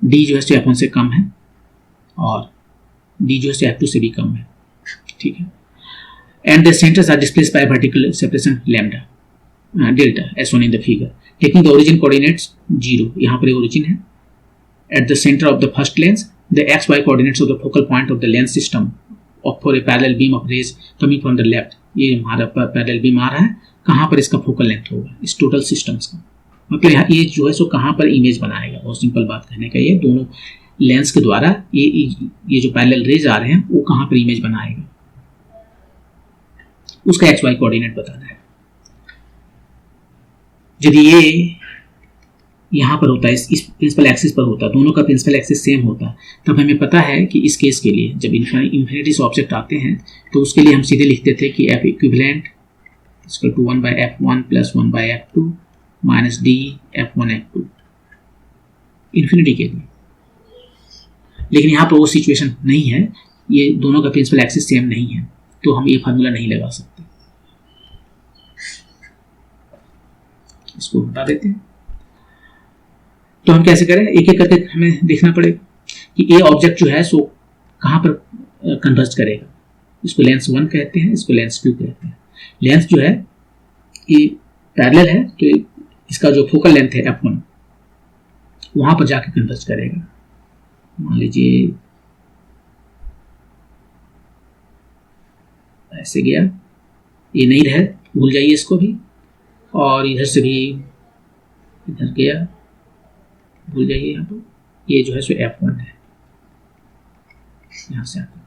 S1: d जो है सो f1 से कम है और d जो है सो f2 से भी कम है, ठीक है। And the centers are displaced by a vertical separation lambda delta as shown in the figure. Taking the origin coordinates 0, यहाँ पर origin है, at the center of the first lens, the xy coordinates of the focal point of the lens system for a parallel beam of rays coming from the left. ये हमारा parallel beam आ रहा है, कहाँ पर इसका focal length होगा इस total systems का, मतलब ये जो है सो कहाँ पर इमेज बनाएगा। बहुत सिंपल बात कहने का, ये दोनों लेंस के द्वारा ये जो पैरेलल रेज आ रहे हैं वो कहाँ पर इमेज बनाएगा, उसका एक्स वाई कोऑर्डिनेट बताना है। यदि ये यहाँ पर होता है, इस प्रिंसिपल एक्सिस पर होता, दोनों का प्रिंसिपल एक्सिस सेम होता, तब हमें पता है कि इस केस के लिए जब इन्फिनिटी से ऑब्जेक्ट आते हैं तो उसके लिए हम सीधे लिखते थे कि F equivalent equal to 1/f1 plus 1/f2 minus D f1 f2 infinity के लिए। लेकिन यहाँ पर वो सिचुएशन नहीं है, ये दोनों का प्रिंसिपल एक्सिस सेम नहीं है, तो हम ये फार्मूला नहीं लगा सकते। इसको हटा देते हैं। तो हम कैसे करें, एक एक करके हमें देखना पड़ेगा कि ये ऑब्जेक्ट जो है सो कहाँ पर कन्वर्ज करेगा। इसको लेंस 1 कहते हैं, इसको लेंस 2 कहते हैं। लेंस जो है ये पैरेलल है, तो इसका जो फोकल लेंथ है f1 वहां पर जाके कन्वर्ज करेगा। मान लीजिए ऐसे गया, ये नहीं रहे, भूल जाइए इसको भी, और इधर से भी इधर गया, भूल जाइए। यहाँ पर ये जो है सो f1 है, यहाँ से आता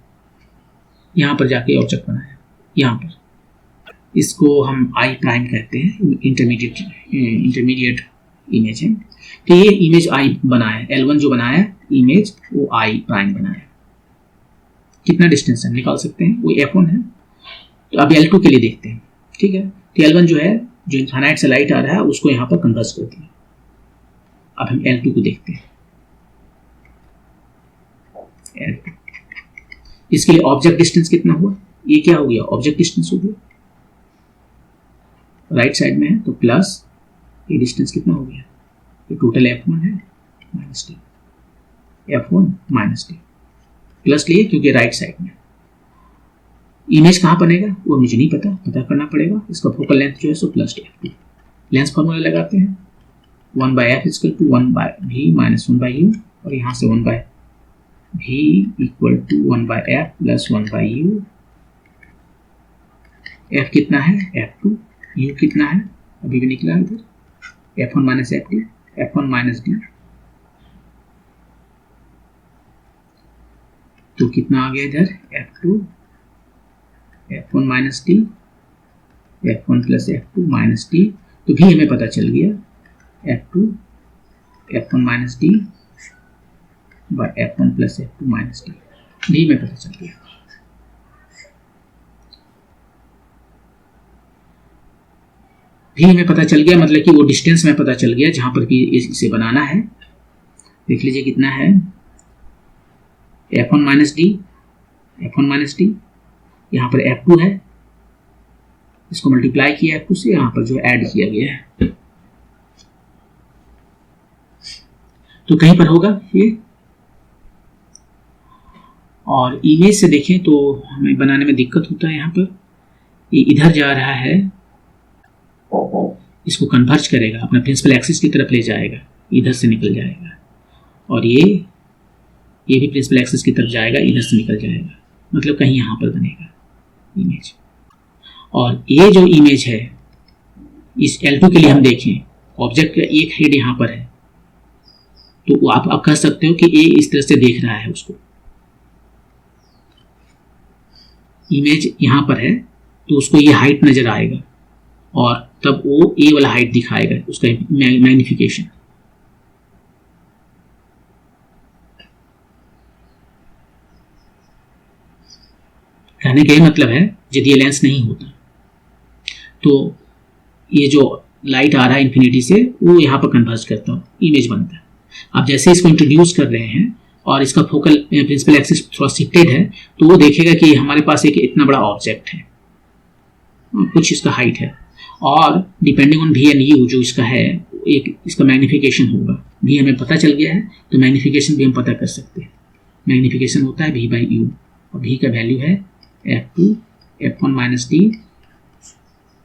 S1: यहाँ पर जाके ऑब्जेक्ट बनाया। यहाँ पर इसको हम आई प्राइम कहते हैं, इंटरमीडिएट इमेज है। तो ये इमेज आई बनाया, L1 जो बनाया इमेज वो आई प्राइम बनाया। कितना डिस्टेंस है निकाल सकते हैं, वो f1 है। तो अब L2 के लिए देखते हैं, ठीक है। तो L1 जो है, जो इनफाइनाइट से लाइट आ रहा है उसको यहाँ पर कन्वर्ज कर दिया। अब हम L2 को देखते हैं। L2 इसके लिए ऑब्जेक्ट डिस्टेंस कितना हुआ, ये क्या हो गया, ऑब्जेक्ट डिस्टेंस हो गया, राइट साइड में है तो प्लस ये डिस्टेंस कितना हो गया, ये टोटल f1 है minus T, f1 minus T plus लिए क्योंकि राइट साइड में। इमेज कहाँ बनेगा वो मुझे नहीं पता, पता करना पड़ेगा। इसका फोकल लेंथ जो है so plus f2। Lens formula लगाते हैं, 1/f equal to 1/v minus 1/u, और यहाँ से 1/v equal to 1/f plus 1/u। f कितना है f2, u कितना है अभी भी निकला इधर, f1 minus f2, f1 minus d, तो कितना आ गया इधर f2, f1 minus d, f1 plus f2 minus d। तो भी हमें पता चल गया f2 f1 minus d by f1 plus f2 minus d, भी हमें पता चल गया। भी हमें पता चल गया मतलब कि वो डिस्टेंस में पता चल गया जहां पर भी इसे बनाना है। देख लीजिए कितना है, f1 minus D, f1 minus D, यहाँ पर f2 है, इसको मल्टीप्लाई किया f2 से, यहाँ पर जो ऐड किया गया है, तो कहीं पर होगा ये। और इमेज से देखें तो हमें बनाने में दिक्कत होता है। यहाँ पर ये इधर जा रहा है, इसको कन्वर्ज करेगा, अपना प्रिंसिपल एक्सिस की तरफ ले जाएगा, इधर से निकल जाएगा, और ये भी प्रिंसिपल एक्सिस की तरफ जाएगा, इधर से निकल जाएगा, मतलब कहीं यहाँ पर बनेगा इमेज। और ये जो इमेज है इस L2 के लिए हम देखें, ऑब्जेक्ट का एक हेड यहाँ पर है, तो आप कह सकते हो कि ये इस तरह से देख रहा है उसको, इमेज यहाँ पर है तो उसको ये हाइट नजर आएगा, और तब वो ए वाला हाइट दिखाएगा, उसका मैग्निफिकेशन। कहने का ये मतलब है यदि ये लेंस नहीं होता तो ये जो लाइट आ रहा है इन्फिनिटी से वो यहाँ पर कन्वर्ज करता है, इमेज बनता है। अब जैसे इसको इंट्रोड्यूस कर रहे हैं और इसका फोकल प्रिंसिपल एक्सिस थोड़ा शिफ्टेड है, तो वो देखेगा कि हमारे पास एक इतना बड़ा ऑब्जेक्ट है, कुछ इसका हाइट है, और depending on v and u जो इसका है, एक इसका मैग्निफिकेशन होगा। v हमें पता चल गया है तो मैग्निफिकेशन भी हम पता कर सकते हैं। मैग्निफिकेशन होता है v बाई u, और v का वैल्यू है f2 f1 minus D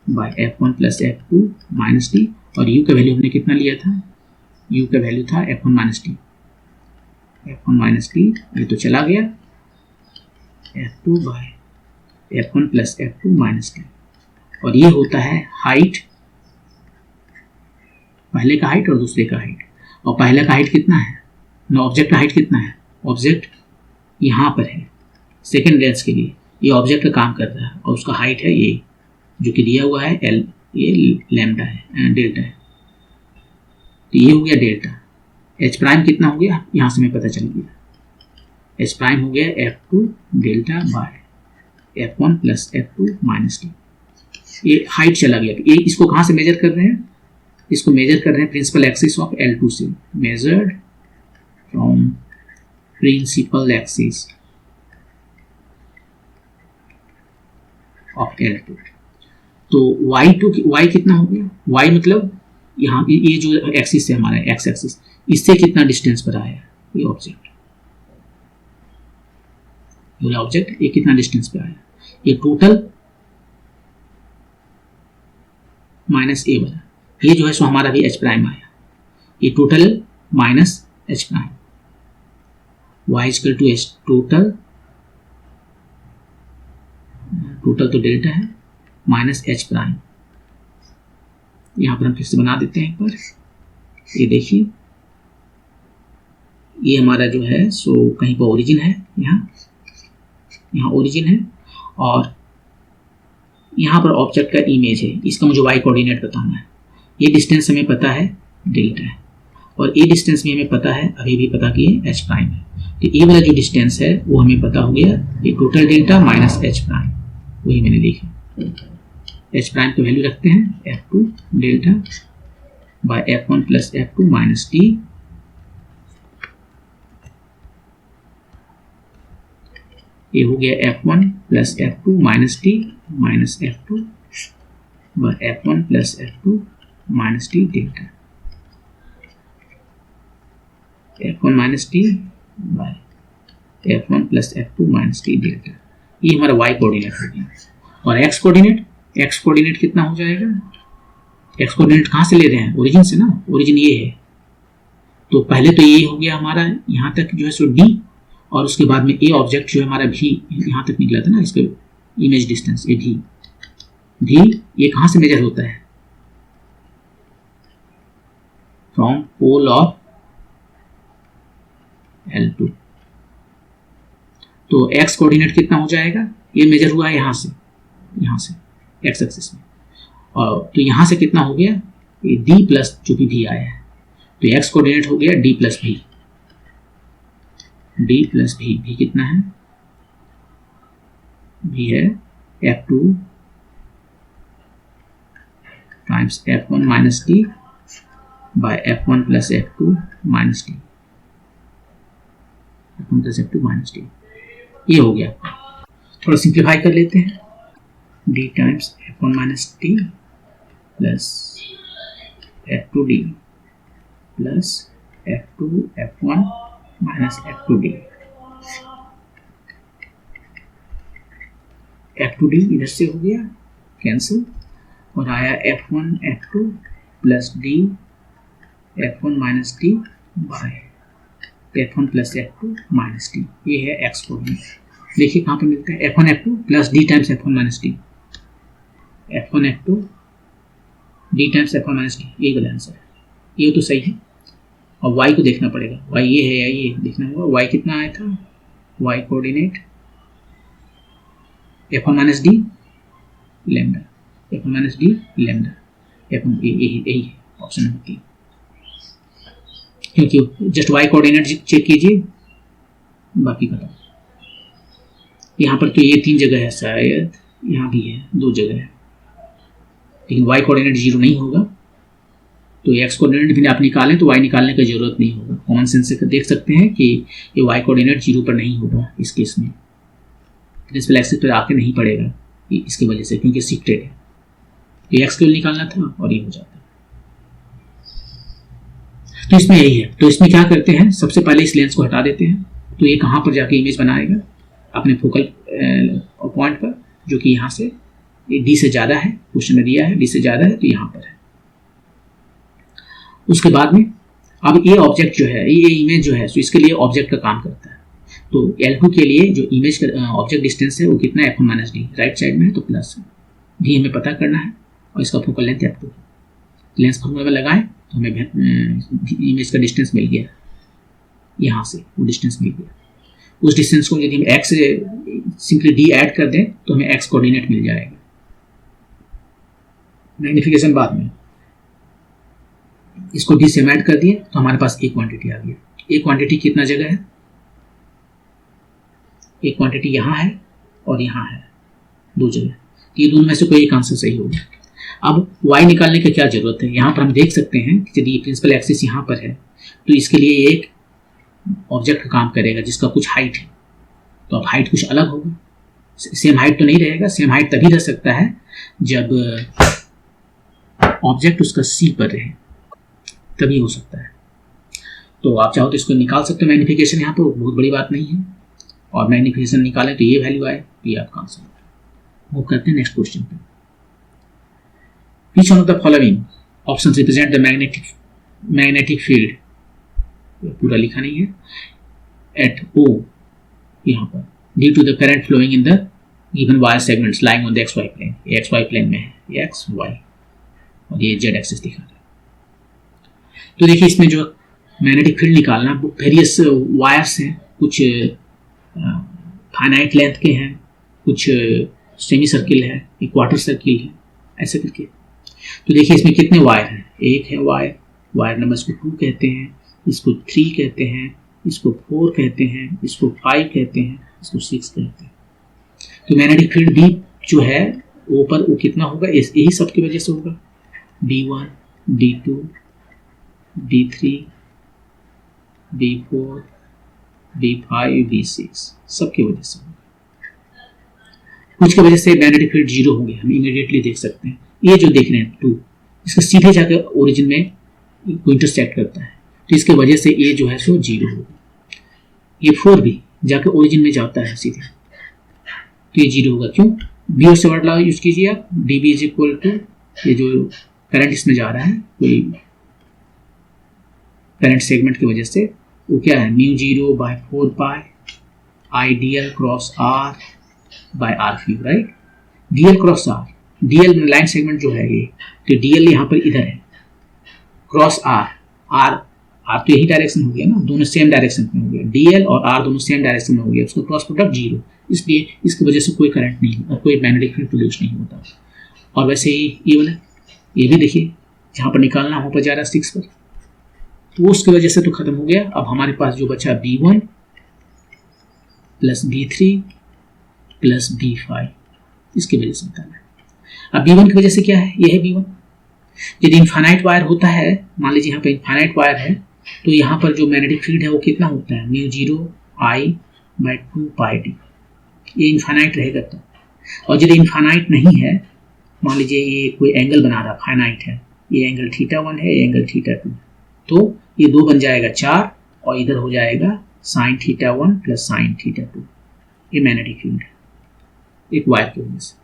S1: by f1 plus f2 minus D, और u का वैल्यू हमने कितना लिया था, u का वैल्यू था f1 minus D, f1 minus D, ये तो चला गया, f2 by f1 plus f2 minus D, और ये होता है हाइट, पहले का हाइट और दूसरे का हाइट। और पहले का हाइट कितना है, ऑब्जेक्ट का हाइट कितना है, ऑब्जेक्ट यहाँ पर है, सेकेंड लेंस के लिए ये ऑब्जेक्ट का काम कर रहा है, और उसका हाइट है ये जो कि दिया हुआ है एल, ये लैम्डा है, डेल्टा है, तो ये हो गया डेल्टा। एच प्राइम कितना हो गया, यहाँ से हमें पता चल गया, एच प्राइम हो गया f2 delta by f1 plus f2 minus D. ये हाइट चला गया। ये इसको कहाँ से मेजर कर रहे हैं, इसको मेजर कर रहे हैं प्रिंसिपल एक्सिस ऑफ L2 से, measured from principal axis of L2। तो y2 y कितना हो गया, y मतलब यहाँ ये जो एक्सिस है हमारा एक्स एक्सिस, इससे कितना डिस्टेंस पर आया ये ऑब्जेक्ट, ये कितना डिस्टेंस पे आया, ये टोटल माइनस ए वाला, ये जो है सो हमारा भी एच प्राइम आया, ये total minus H prime, y equal to H total तो डेल्टा है माइनस एच प्राइम। यहाँ पर हम फिर से बना देते हैं एक बार, ये देखिए ये हमारा जो है सो कहीं पर ओरिजिन है, यहाँ ओरिजिन है और यहाँ पर ऑब्जेक्ट का इमेज है, इसका मुझे y कोऑर्डिनेट बताना है। ये डिस्टेंस हमें पता है डेल्टा है और ये डिस्टेंस भी हमें पता है, अभी भी पता कि एच प्राइम है, तो ये वाला जो डिस्टेंस है वो हमें पता हो गया, ये total delta minus H prime, वही मैंने लिखा। एच प्राइम की वैल्यू रखते हैं f2 delta by f1 plus f2 minus T, ये हो गया f1 plus f2 minus T minus f2 by f1 plus f2 minus T delta, f1 minus T by f1 plus f2 minus T delta, ये हमारा y coordinate हो गया। और x coordinate कितना हो जाएगा, x कोऑर्डिनेट कहाँ से ले रहे हैं, ओरिजिन से ना, ओरिजिन ये है, तो पहले तो ये हो गया हमारा यहाँ तक जो है सो d, और उसके बाद में a ऑब्जेक्ट जो है हमारा v यहाँ तक निकला था ना, इसका इमेज डिस्टेंस ये v ये कहाँ से मेजर होता है, फ्रॉम पोल ऑफ L2, तो x कोऑर्डिनेट कितना हो जाएगा, ये मेजर हुआ है यहाँ से x एक्सिस में, और तो यहाँ से कितना हो गया, ये d प्लस जो भी v आया है, तो x कोऑर्डिनेट हो गया d प्लस v, v कितना है, v है f2 times f1 minus T by f1 plus f2 minus T, f1 plus f2 minus T, ये हो गया। थोड़ा सिंप्लीफाई कर लेते हैं, d times f1 minus T plus f2d plus f2 f1 minus f2d, f2d इधर से हो गया कैंसिल और आया f1 f2 plus d f1 minus T by f1 plus f2 minus T, ये है x कोऑर्डिनेट। देखिए कहाँ पे मिलता है, f1 f2 plus d times f1 minus T, f1 f2 d times f1 minus T, ये गलत आंसर है, ये तो सही है। और y को देखना पड़ेगा, y ये है या ये देखना होगा, y कितना आया था, y coordinate f1 minus D lambda, f1 minus D lambda, f1 यही है ऑप्शन नंबर 3, क्योंकि जस्ट y कोऑर्डिनेट चेक कीजिए, बाकी खत्म। यहाँ पर तो ये 3 जगह है, शायद यहाँ भी है 2 जगह है, लेकिन y कोऑर्डिनेट 0 नहीं होगा, तो x कोऑर्डिनेट भी आप निकालें तो y निकालने की जरूरत नहीं होगा, कॉमन सेंस से देख सकते हैं कि ये y कोऑर्डिनेट 0 पर नहीं होगा इस केस में, प्रिंसिपल एक्सिस पर आके नहीं पड़ेगा इसकी वजह से, क्योंकि शिफ्टेड है, तो x को निकालना था और ये हो जाता है। तो इसमें यही है, तो इसमें क्या करते हैं, सबसे पहले इस लेंस को हटा देते हैं, तो ये कहाँ पर जाके इमेज बनाएगा, अपने फोकल पॉइंट पर, जो कि यहाँ से d से ज़्यादा है, क्वेश्चन में दिया है d से ज़्यादा है, तो यहाँ पर है। उसके बाद में अब ये ऑब्जेक्ट जो है, ये इमेज जो है, तो इसके लिए ऑब्जेक्ट का काम करता है, तो L2 के लिए जो इमेज का ऑब्जेक्ट डिस्टेंस है वो कितना है, f1 minus D, right side में है तो प्लस d हमें पता करना है, और इसका focal length f2, lens formula में लगाएं तो हमें इमेज का डिस्टेंस मिल गया, यहाँ से वो डिस्टेंस मिल गया। उस डिस्टेंस को यदि हम x से सिंपली d ऐड कर दें तो हमें x कोऑर्डिनेट मिल जाएगा। मैग्निफिकेशन बाद में, इसको d से ऐड कर दिए तो हमारे पास एक क्वांटिटी आ गया। एक क्वांटिटी कितना जगह है, एक क्वांटिटी यहाँ है और यहाँ है, 2 जगह, ये दोनों में से कोई एक आंसर सही होगा। अब y निकालने की क्या जरूरत है, यहाँ पर हम देख सकते हैं कि यदि प्रिंसिपल एक्सिस यहाँ पर है तो इसके लिए एक ऑब्जेक्ट का काम करेगा जिसका कुछ हाइट है, तो अब हाइट कुछ अलग होगा, सेम हाइट तो नहीं रहेगा। सेम हाइट तभी रह सकता है जब ऑब्जेक्ट उसका c पर रहे, तभी हो सकता है। तो आप चाहो तो इसको निकाल सकते हो मैग्नीफिकेशन, यहाँ पर बहुत बड़ी बात नहीं है, और मैग्नीफिकेशन निकालें तो ये वैल्यू आए, तो ये आपका आंसर है। मूव करते हैं नेक्स्ट क्वेश्चन पे। Which one of the following options represent the magnetic field? पूरा लिखा नहीं है। At O, यहाँ पर due to the current flowing in the given wire segments lying on the XY plane, ये XY plane में है, ये XY और ये Z एक्सिस दिखा रहा है। तो देखिए इसमें जो मैग्नेटिक फील्ड निकालना वेरियस वायर्स हैं, कुछ फाइनाइट लेंथ के हैं, कुछ सेमी सर्किल है, एक क्वार्टर सर्किल है, ऐसे करके। तो देखिए इसमें कितने वायर हैं, एक है वायर नंबर इसको 2 कहते हैं, इसको 3 कहते हैं, इसको 4 कहते हैं, इसको 5 कहते हैं, इसको 6 कहते हैं। तो मैग्नेटिक फील्ड भी जो है वो पर वो कितना होगा, यही सब की वजह से होगा, B1, B2, B3, B4, B5, B6 सब की वजह से होगा। कुछ की वजह से मैग्नेटिक फील्ड 0 होंगे, हम इमीडिएटली देख सकते हैं। ये जो देख रहे हैं 2, इसका सीधे जाकर ओरिजिन में को इंटरसेक्ट करता है, तो इसके वजह से ये जो है सो 0 होगा। ये 4 भी जाकर ओरिजिन में जाता है सीधे, तो ये 0 होगा। क्यों? बियोट सेवर्ट लॉ यूज कीजिए आप, dB इज इक्वल टू ये जो करंट इसमें जा रहा है, कोई करंट सेगमेंट की वजह से वो क्या है, μ0 by 4 pi I dl cross r by r cube, right. dl cross r, dl line segment जो है ये, तो dl यहाँ पर इधर है, क्रॉस r तो यही डायरेक्शन हो गया ना, दोनों सेम डायरेक्शन में हो गया, dl और r दोनों सेम डायरेक्शन में हो गया, उसका क्रॉस प्रोडक्ट 0, इसलिए इसकी वजह से कोई करंट नहीं और कोई मैग्नेटिक फील्ड प्रोड्यूस नहीं होता। और वैसे ही ये वाला, ये भी देखिए जहाँ पर निकालना वहाँ पर जा रहा है 6 पर, तो उसकी वजह से तो खत्म हो गया। अब हमारे पास जो बचा B1 plus B3 plus B5, इसकी वजह से निकालना है। अब B1 की वजह से क्या है, ये है B1। यदि इनफाइनाइट वायर होता है, मान लीजिए यहाँ पे इनफाइनाइट वायर है, तो यहाँ पर जो मैग्नेटिक फील्ड है वो कितना होता है, μ0 I by 2 pi d, ये इनफाइनाइट रहेगा तो। और यदि इनफाइनाइट नहीं है, मान लीजिए ये कोई एंगल बना रहा, फाइनाइट है, ये एंगल θ1 है, ये एंगल θ2, तो ये 2 बन जाएगा 4, और इधर हो जाएगा sin θ1 प्लस sin θ2, ये मैग्नेटिक फील्ड है एक वायर की वजह से।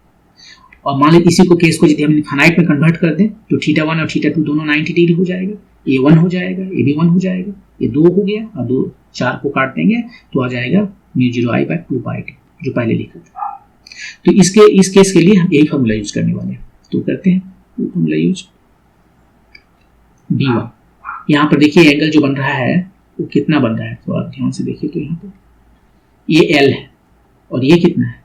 S1: और मान लीजिए इसी को केस को यदि हम इनफाइनाइट में कन्वर्ट कर दें, तो θ1 और θ2 दोनों 90 डिग्री हो जाएगा, ये 1 हो जाएगा, ये भी 1 हो जाएगा, ये 2 हो गया, और 2 4 को काट देंगे तो आ जाएगा μ0 I by 2 pi d, जो पहले लिखा था। तो इस केस के लिए हम यही फॉर्मूला यूज करने वाले हैं, तो करते हैं फॉर्मूला यूज। B1 यहाँ पर देखिए एंगल जो बन रहा है वो कितना बन रहा है, तो आप ध्यान से देखिए, तो यहाँ पर ये L है और ये कितना है,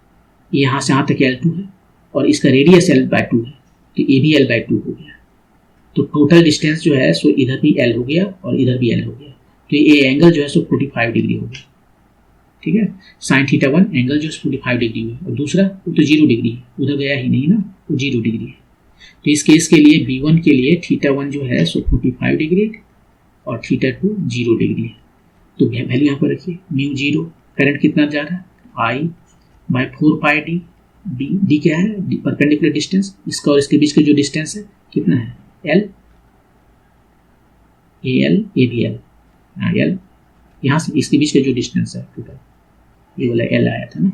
S1: ये यहाँ से यहाँ तक L2 है, और इसका रेडियस L/2 है, तो ये भी L/2 हो गया। तो टोटल डिस्टेंस जो है सो इधर भी L हो गया और इधर भी L हो गया, तो ये एंगल जो है सो 45 डिग्री हो गया, ठीक है। sin θ1 एंगल जो 45 डिग्री है, और दूसरा वो तो 0 डिग्री है, उधर गया ही नहीं ना, वो 0 डिग्री है। तो इस केस के लिए B1 के लिए θ1 जो है सो 45 डिग्री और θ2 0 डिग्री है। तो वैल्यू यहाँ पर रखिए, μ0 करंट कितना जा रहा है, I by 4 pi d, d क्या है, परपेंडिकुलर डिस्टेंस, इसका और इसके बीच का जो डिस्टेंस है कितना है, L, ये भी L, L, यहाँ से इसके बीच का जो डिस्टेंस है टोटल, ये वाला L आया था ना,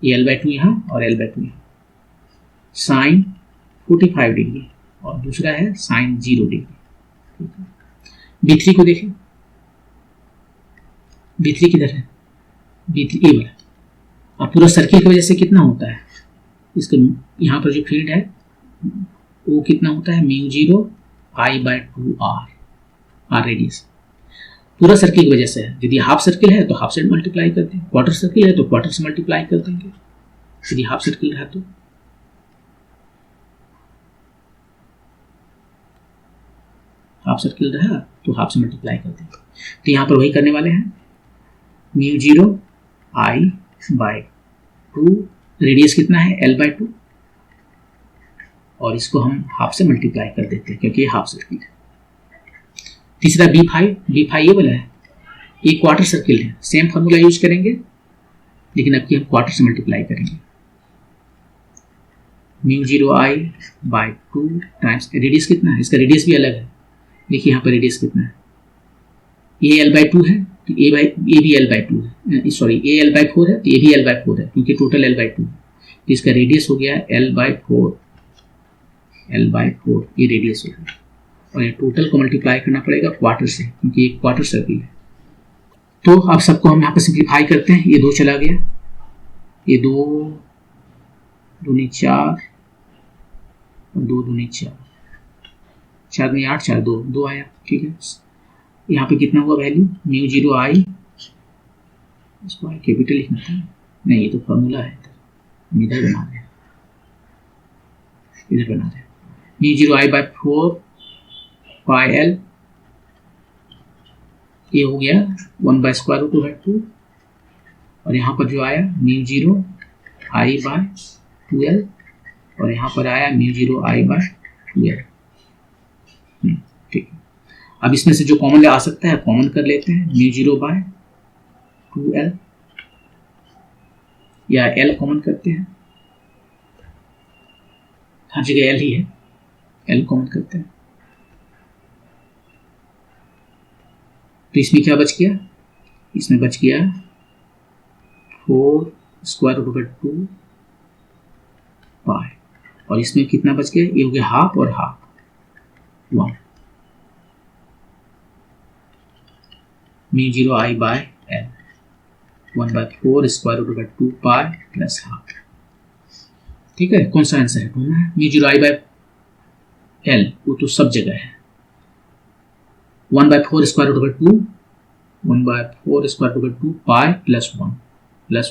S1: ये L/2 यहाँ और L/2 यहाँ, साइन 45 डिग्री और दूसरा है साइन 0 डिग्री। B3 को देखें, B3 किधर है, B3 ये वाला, अब पूरा सर्किल की वजह से कितना होता है, इसका यहाँ पर जो फील्ड है वो कितना होता है, μ0 I by 2r, r radius पूरा सर्किल की वजह से है। यदि हाफ सर्किल है तो हाफ से मल्टीप्लाई करते हैं, क्वार्टर सर्किल है तो क्वार्टर से मल्टीप्लाई कर देंगे, यदि हाफ सर्किल रहा तो। हाफ सर्किल रहा तो हाफ से मल्टीप्लाई कर देंगे, तो यहाँ पर वही करने वाले हैं, μ0 I by 2, रेडियस कितना है L/2, और इसको हम हाफ से मल्टीप्लाई कर देते हैं क्योंकि ये हाफ सर्किल है। तीसरा B5 ये वाला है, ये क्वार्टर सर्किल है, सेम फार्मूला यूज करेंगे लेकिन अब की हम क्वार्टर से मल्टीप्लाई करेंगे, μ0 I by 2 टाइम्स रेडियस कितना है, इसका रेडियस भी अलग है, देखिए यहाँ पर रेडियस कितना है, ए एल बाई 2 है तो ए भी एल बाई 2 है, सॉरी ए एल बाई 4 है तो ए भी एल बाई 4 है, क्योंकि टोटल एल बाई 2 है, तो इसका रेडियस हो गया एल बाई 4, ये रेडियस हो गया, और ये टोटल को मल्टीप्लाई करना पड़ेगा क्वार्टर से, क्योंकि एक क्वार्टर सर्किल है। तो अब सबको हम यहाँ पर सिंप्लीफाई करते हैं, ये 2 चला गया, ये 2 दूनी 4 और 2 दूनी 4, 4 दूनी 8, 4 2 आया, ठीक है। यहाँ पे कितना हुआ वैल्यू, म्यू 0 आई, इसको आई कैपिटल लिखना था, नहीं ये तो फॉर्मूला है, हम इधर बना रहे हैं, mu 0 I by 4 pi L, ये हो गया 1 बाई स्क्वायर रूट ओवर 2, और यहाँ पर जो आया म्यू 0 आई बाय 2l, और यहाँ पर आया म्यू 0 आई बाय 2l, ठीक है। अब इसमें से जो कॉमन आ सकता है कॉमन कर लेते हैं, म्यू 0 बाय 2l, या l कॉमन करते हैं, हर जगह l ही है, l कॉमन करते हैं, तो इसमें क्या बच गया, इसमें बच गया 4 स्क्वायर रूट ओवर 2 पाई, और इसमें कितना बच गया, ये हो गया हाफ और half 1, mu 0 I by L, 1 by 4 square root over 2 pi plus half, ठीक है। कौन सा आंसर है, ढूंढना है। म्यू 0 आई बाय एल वो तो सब जगह है, 1 by 4 square root over 2, 1 by 4 square root over 2 pi plus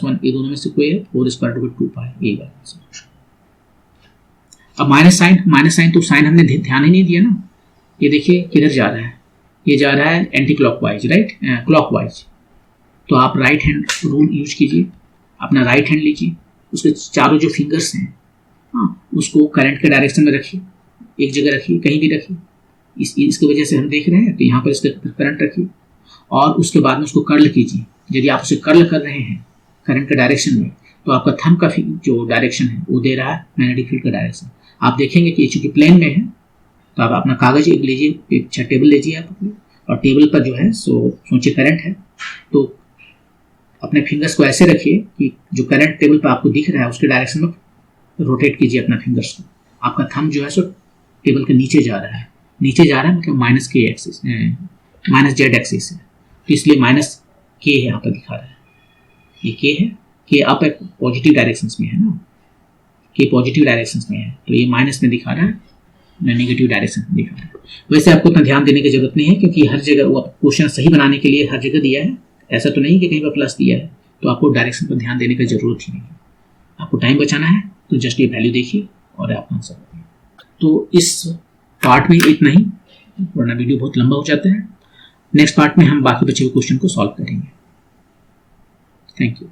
S1: 1 ये दोनों में से कोई है, 4 स्क्वायर रूट ओवर 2 पाई, यही बात। अब माइनस साइन तो साइन हमने ध्यान ही नहीं दिया ना, ये देखिए किधर जा रहा है, ये जा रहा है एंटी क्लॉकवाइज, राइट, क्लॉकवाइज, तो आप राइट हैंड रूल यूज कीजिए, अपना राइट हैंड लीजिए, उसके चारों जो फिंगर्स हैं, हाँ, उसको करंट के डायरेक्शन में रखिए, एक जगह रखिए, कहीं भी रखिए, इसकी वजह से हम देख रहे हैं, तो यहाँ पर इसका करंट रखिए, और उसके बाद में उसको कर्ल कीजिए। यदि आप उसे कर्ल कर रहे हैं करंट के डायरेक्शन में, तो आपका थंब का जो डायरेक्शन है वो दे रहा है मैग्नेटिक फील्ड का डायरेक्शन। आप देखेंगे कि चूंकि प्लेन में है, तो आप अपना कागज एक लीजिए, एक अच्छा टेबल लीजिए आप अपने, और टेबल पर जो है सोचिए करंट है, तो अपने फिंगर्स को ऐसे रखिए कि जो करंट टेबल पर आपको दिख रहा है उसके डायरेक्शन में रोटेट कीजिए अपना फिंगर्स को। आपका थंब जो है सो टेबल के नीचे जा रहा है, मतलब माइनस के एक्सिस, माइनस जेड एक्सिस है, तो इसलिए माइनस के यहाँ पर दिखा रहा है, ये के है, के अप पॉजिटिव डायरेक्शन में है ना, के पॉजिटिव डायरेक्शन में है, तो ये माइनस में दिखा रहा है, नेगेटिव डायरेक्शन में दिखा रहा है। वैसे आपको इतना ध्यान देने की जरूरत नहीं है, क्योंकि हर जगह वो क्वेश्चन सही बनाने के लिए हर जगह दिया है, ऐसा तो नहीं कि कहीं पर प्लस दिया है, तो आपको डायरेक्शन पर ध्यान देने की जरूरत ही नहीं है। आपको टाइम बचाना है तो जस्ट ये वैल्यू देखिए और आप आंसर करिए। तो इस पार्ट में इतना ही, वरना वीडियो बहुत लंबा हो जाता है। नेक्स्ट पार्ट में हम बाकी बचे हुए क्वेश्चन को सॉल्व करेंगे। Thank you.